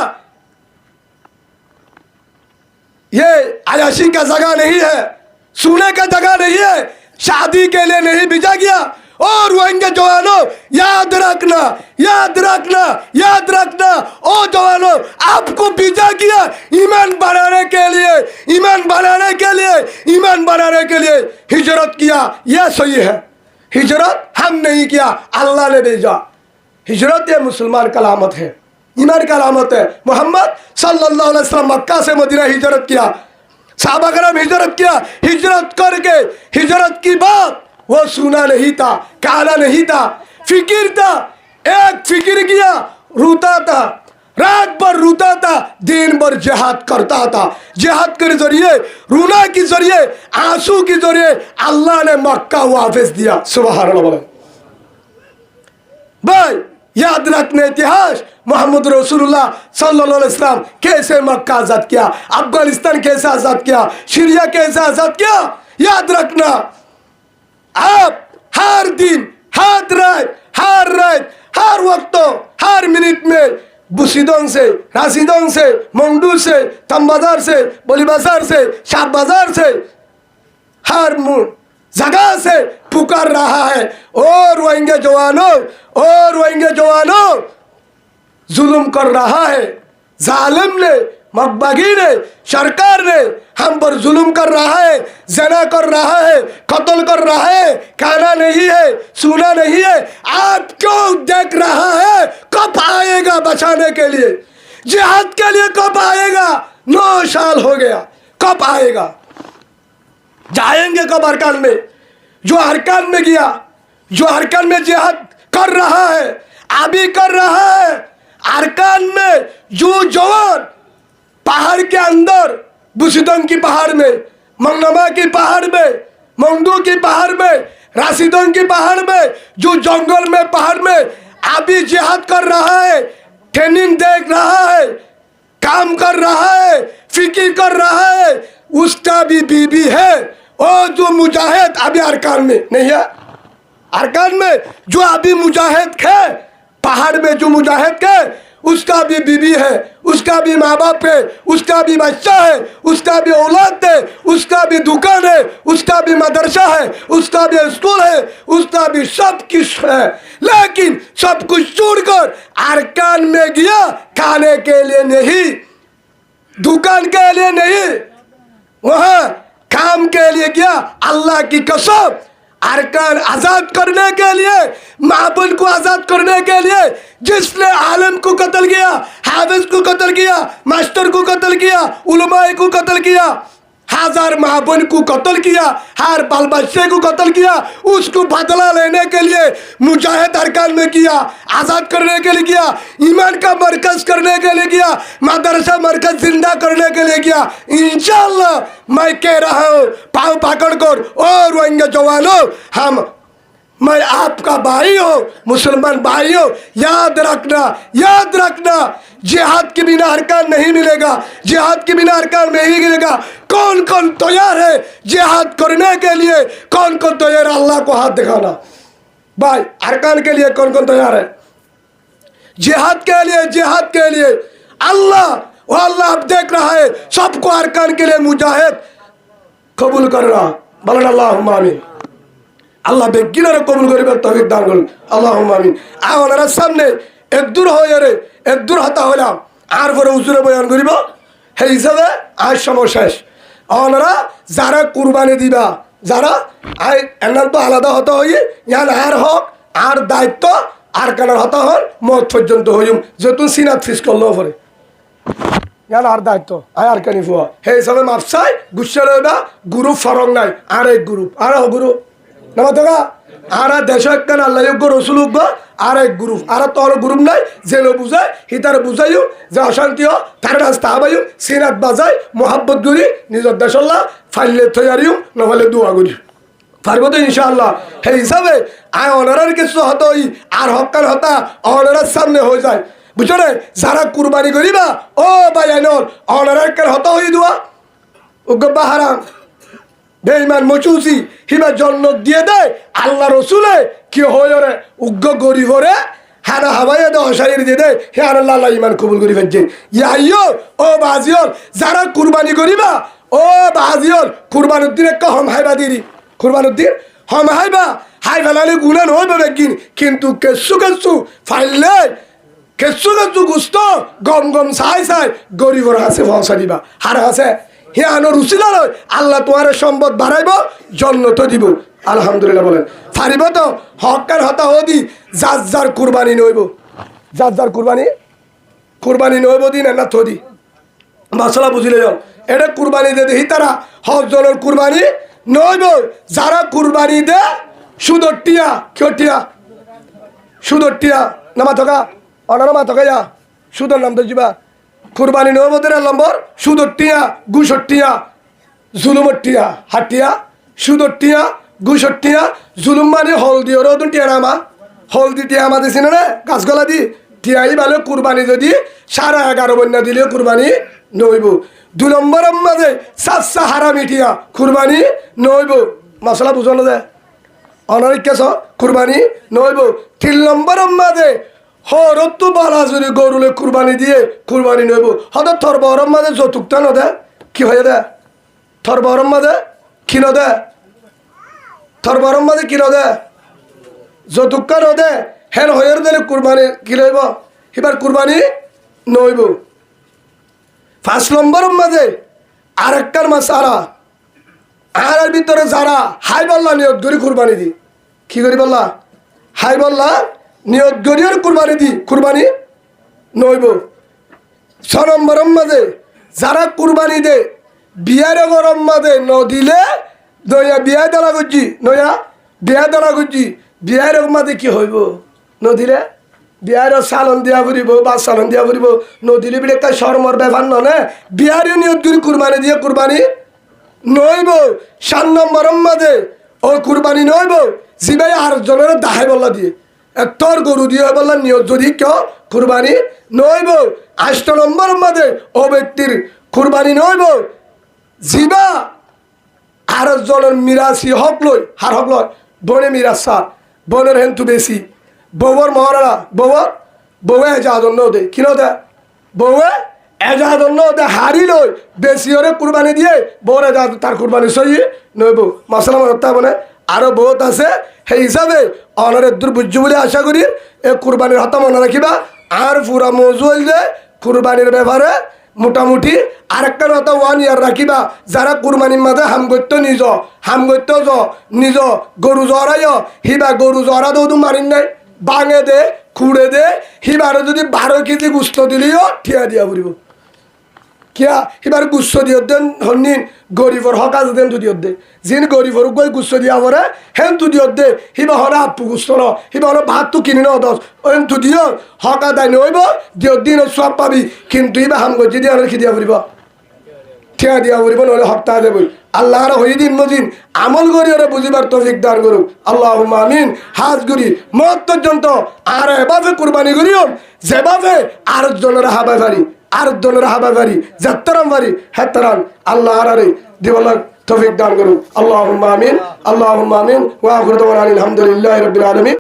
ये अयाशी का जगह नहीं है, सोने का जगह नहीं है, शादी के लिए नहीं भेजा गया। और रोहिंग्या जवानों याद रखना, याद रखना, याद रखना। ओ जवानों, आपको भेजा किया ईमान बनाने के लिए, ईमान बनाने के लिए, ईमान बनाने के लिए हिजरत किया। यह सही है, हिजरत हम नहीं किया, अल्लाह ने भेजा। हिजरत ये मुसलमान का अलामत है, ईमान का अलामत है। मोहम्मद सल्लल्लाहु अलैहि वसल्लम मक्का से मदीना हिजरत किया, सहाबा कराम हिजरत किया। हिजरत करके हिजरत की बात वो सुना नहीं था, काला नहीं था, फिक्र था। एक फिक्र किया, रोता था, रात भर रोता था, दिन भर जिहाद करता था। जिहाद के जरिए, रोना के जरिए, आंसू के जरिए अल्लाह ने मक्का वापस दिया। सुभान अल्लाह। भाई याद रखने इतिहास, मोहम्मद रसूलुल्लाह सल्लल्लाहु अलैहि वसल्लम कैसे मक्का आजाद किया, अफगानिस्तान कैसे आजाद किया, सीरिया कैसे आजाद किया। याद रखना, आप हर दिन, हर रात, हर वक्त, हर मिनट में बुसीदों से, राशिदों से, मंगडू से, तम बाजार से, बोली बाजार से, शाह बाजार से, हर जगह से पुकार रहा है, और रोहिंग्या जवानों, और रोहिंग्या जवानों, जुल्म कर रहा है। जालिम ने, मकबगी ने, सरकार ने हम पर जुल्म कर रहा है, जना कर रहा है, कत्ल कर रहा है। खाना नहीं है, सुना नहीं है। आप क्यों देख रहा है? कब आएगा बचाने के लिए, जिहाद के लिए कब आएगा? 9 साल हो गया, कब आएगा? जाएंगे कब अरकान में? जो अरकान में गया, जो अरकान में जिहाद कर रहा है, अभी कर रहा है। अरकान में जो जवान पहाड़ के अंदर, बुसीदों की पहाड़ में, मंगनमा की पहाड़ में, मंगदू की पहाड़ में, राशिदों की पहाड़ में, जो जंगल में, पहाड़ में अभी जिहाद कर रहा है, ट्रेनिंग देख रहा है, काम कर रहा है, फिक्र कर रहा है, उसका भी बीबी है। और जो मुजाहिद अभी अरकान में नहीं है, अरकान में जो अभी मुजाहिद है, पहाड़ में जो मुजाहिद है, उसका भी बीबी है, उसका भी माँ बाप है, उसका भी बच्चा है, उसका भी औलाद है, उसका भी दुकान है, उसका भी मदरसा है, उसका भी स्कूल है, उसका भी सब कुछ है। लेकिन सब कुछ छोड़कर अरकान में गया, खाने के लिए नहीं, दुकान के लिए नहीं, वहां काम के लिए गया। अल्लाह की कसम, अरकान आजाद करने के लिए, माबूद को आजाद करने के लिए, जिसने आलम को कत्ल किया, हाफिज को कत्ल किया, मास्टर को कत्ल किया, उलमाए को कत्ल किया, हजार माबूद को कत्ल किया, हर बाल बच्चे को कत्ल किया, उसको बदला लेने के लिए मुजाहिद अरकान में किया, आजाद करने के लिए किया, ईमान का मरकज करने के लिए किया, मदरसा मरकज जिंदा करने के लिए किया। इंशाअल्लाह मैं कह रहा हूँ, पाँव पकड़कर, और रोहिंग्या जवानों, मैं आपका भाई हूँ, मुसलमान भाई हूँ। याद रखना, याद रखना, जिहाद के बिना अरकान नहीं मिलेगा, जिहाद के बिना अरकान नहीं मिलेगा। कौन कौन तैयार है जिहाद करने के लिए? कौन कौन तैयार है? अल्लाह को हाथ दिखाना भाई। अरकान के लिए कौन कौन तैयार है? जिहाद के लिए, जिहाद के लिए अल्लाह, वो अल्लाह अब देख रहा है। सबको अरकान के लिए मुजाहिद कबूल कर रहा। बोलन अल्लाहुम्मा आमीन। আল্লাহ বেগিনারে কবুল করিবার তৌফিক দান করুন, আল্লাহুম্মা আমিন। ওনারা সামনে একদূর হয়ে রে, একদূর হতা হইলাম, আর পরে হুজুরে বয়ান করিব, সেই হিসাবে আজ সময় শেষ। ওনারা যারা কুরবানি দিবা, যারা এনার তো আলাদা হতে হই, ইয়ান আর হক আর দায়িত্ব আর কানার হতা হন মত পর্যন্ত হইম, যেতুন সিনাত ফিস করলেও পরে ইয়ান আর দায়িত্ব আর কানি ফুয়া। সেই হিসাবে মাপসাই গুচ্ছা রইবা। গ্রুপ ফরক নাই, আর এক গ্রুপ, আর গ্রুপ নমতগা, আর দেশক আল্লাহ রসুল আর এক গ্রুপ, আর তোর গ্রুপ নাই। জেলো বুঝায় হিতার বুঝাইও যে অশান্তি হ, তার রাস্তা হাবাইও, সিনাত বাজাই, মোহাব্বত করি নিজের দেশল্লাহ ফাইলে থইয়ারিও, নহলে দোয়া করি পারব তো ইনশাআল্লাহ। সেই হিসাবে অনারার কিছু হতই আর হকার হতা অনারার সামনে হয়ে যায়, বুঝছো না? যারা কুরবানি করিবা, ও ভাই আইনর অনারার কেন হত হই দোয়া উগ্গা হারাম বেঈমান মচুসি হিবা জন্ম দিয়ে দেয়। আল্লাহ রসুলে কি হয় রে উগ্র গরিব রে হানা হাবাইয়া দে অশারির দিয়ে দেয়। হে আল্লাহ, আল্লাহ ইমান কবুল করি ফেলছেন। ইয়াইও ও বাজিওর যারা কুরবানি করিবা, ও বাজিওর কুরবানুদ্দিন একটা হম হাইবা দিরি, কুরবানুদ্দিন হম হাইবা হাই ফেলালে গুণা নয় বেগিন কিন্তু কেসু কেসু ফাইলে কেসু কেসু গুস্ত গম গম চাই চাই গরিবর হাসে পৌঁছা দিবা হার হাসে হে আনো রুচিলা লয় আল্লাহ তোমার সম্পদ বাড়াইব জন্নত দিব আলহামদুলিল্লাহ বলেন ফারিব তো হকার হতা হদি যার যার কুরবানি নইব যার যার কুরবানি নইব দিন না থদি মশলা বুঝিলে যাও এটা কুরবানি দে দেখি তারা হক জনের কুরবানি নইব যারা কুরবানি দে সুদটিয়া কেউটিয়া সুদটিয়া নামা থকা অনারমা থকা যা সুদর নাম তো যাবা কুরবানি নইব দেড় নম্বর সুদটিয়া গুসটিয়া জুলুমটিয়া হাটিয়া সুদটিয়া গুসটিয়া জুলুম মানে হলদি ওর টিয়া নামা হলদি টিয়া আমাদের চিনে না গাছগলা দি টিয়াই ভালো কুরবানি যদি 11.5 বন্যা দিলে কুরবানি নইব 2 নম্বরের মাঝে সাতসা হারামি টিয়া কুরবানি নইব মশলা বুঝানো যায় অনারিকেশ কুরবানি নইব 3 নম্বরের মাঝে হরত্তু বালা যদি গরুলে কুরবানি দিয়ে কুরবানি নইব হয়তো থর বরম মাঝে যৌতুকটা নদে কি হয়ে দে থর বরম মাঝে কি নদে থর বরম মাঝে কি নদে যৌতুকটা নদে হেন হয়ে দিলে কুরবানি কি লইব এবার কুরবানি নইব 5 নম্বরের মাঝে আরেকটার মাসালা আর ভিতরে যারা হাই বল্লা নিয়ত করি কুরবানি দি কি করি বললা হাই বল্লা নিয়ত করিও কুরবানি দি কুরবানি নইব 6 নম্বরের মাঝে যারা কুরবানি দে বিয়ার গরম মাঝে ন দিলে দয়া বিয়া দেলা করছি নয়া বিয়া দেলা করছি বিয়ার মাঝে কি হইব নদিলে বিয়ার সালন দিয়া ফুরিব বা সালন দিয়া ফুরিব নদিলে বিলে একটা শর্মর ব্যাপার নয় বিয়ারে নিয়ত করি কুরবানি দিয়ে কুরবানি নইব 7 নম্বরের মাঝে ও কুরবানি নইব জিবাই আর জনের দাহাই বল্লা দিয়ে তোর গরু দিয়ে বললা নিয়ত যদি কেউ কুরবানি নইব 8 নম্বরের মাঝে ও ব্যক্তির কুরবানি নইব জিবা আর জনের মিরাসি হক লই হার হক লয় বনে মিরাস সার বনের হেন্তু বেশি বউর মহারানা বউয়ে এজাহাদন্য দে কি দে বউয়ে এজাহাদন্য দে হারি লই বেশি ওরে কুরবানি দিয়ে বউর এজাহাদ তার কুরবানি সহি নইব মশলা মরতা মানে আরো বহুত আছে সেই হিসাবে অনরের দুর্বুজ্য বলে আশা করি এ কুরবানির হতা মনে রাখিবা আর পুরা মজুল যে কুরবানির ব্যাপারে মোটামুটি আরেকটা কথা 1 ইয়ার রাখিবা যারা কুরবানির মাঝে হাম গত্য নিজ গরু জরাই হিবা গরু জরা দৌদু মারিন নাই বাঙে দে খুঁড়ে দে হিবারে যদি 12 কেজি গুস্ত দিলেও ঠিয়া দিয়া পড়ব কিয়া হিবার গুচ্ছ দিও দেন হন্নিন গরিবর হকাজ দেন তুই দে যিন গরিবর গই গুচ্ছ দিয়া পরে হেন তুই দে হিবা হরা আপু গুস্ত ন হিবা হলো ভাত তো কিনি ন 10 ওন তুই দিও হকা দাই নইব দিও দিন সব পাবি কিন্তু হিবা হাম গজি দিয়া রেখে দিয়া পড়ব ঠিয়া দিয়া পড়ব নহলে হপ্তা দেবই আল্লাহর হইদিন মজিন আমল করি ওরা বুঝিবার তৌফিক দান করুক আল্লাহুম্মা আমিন হাজ করি মত পর্যন্ত আর এভাবে কুরবানি করিও যেভাবে আর জনের হাবাই পারি আর জনের হাবাই পারি যাত্রাম পারি হেতরান আল্লাহ আরে দিবলা তৌফিক দান করুক আল্লাহুম্মা আমিন ওয়া আখিরু দাওয়ানা আলহামদুলিল্লাহি রাব্বিল আলামিন।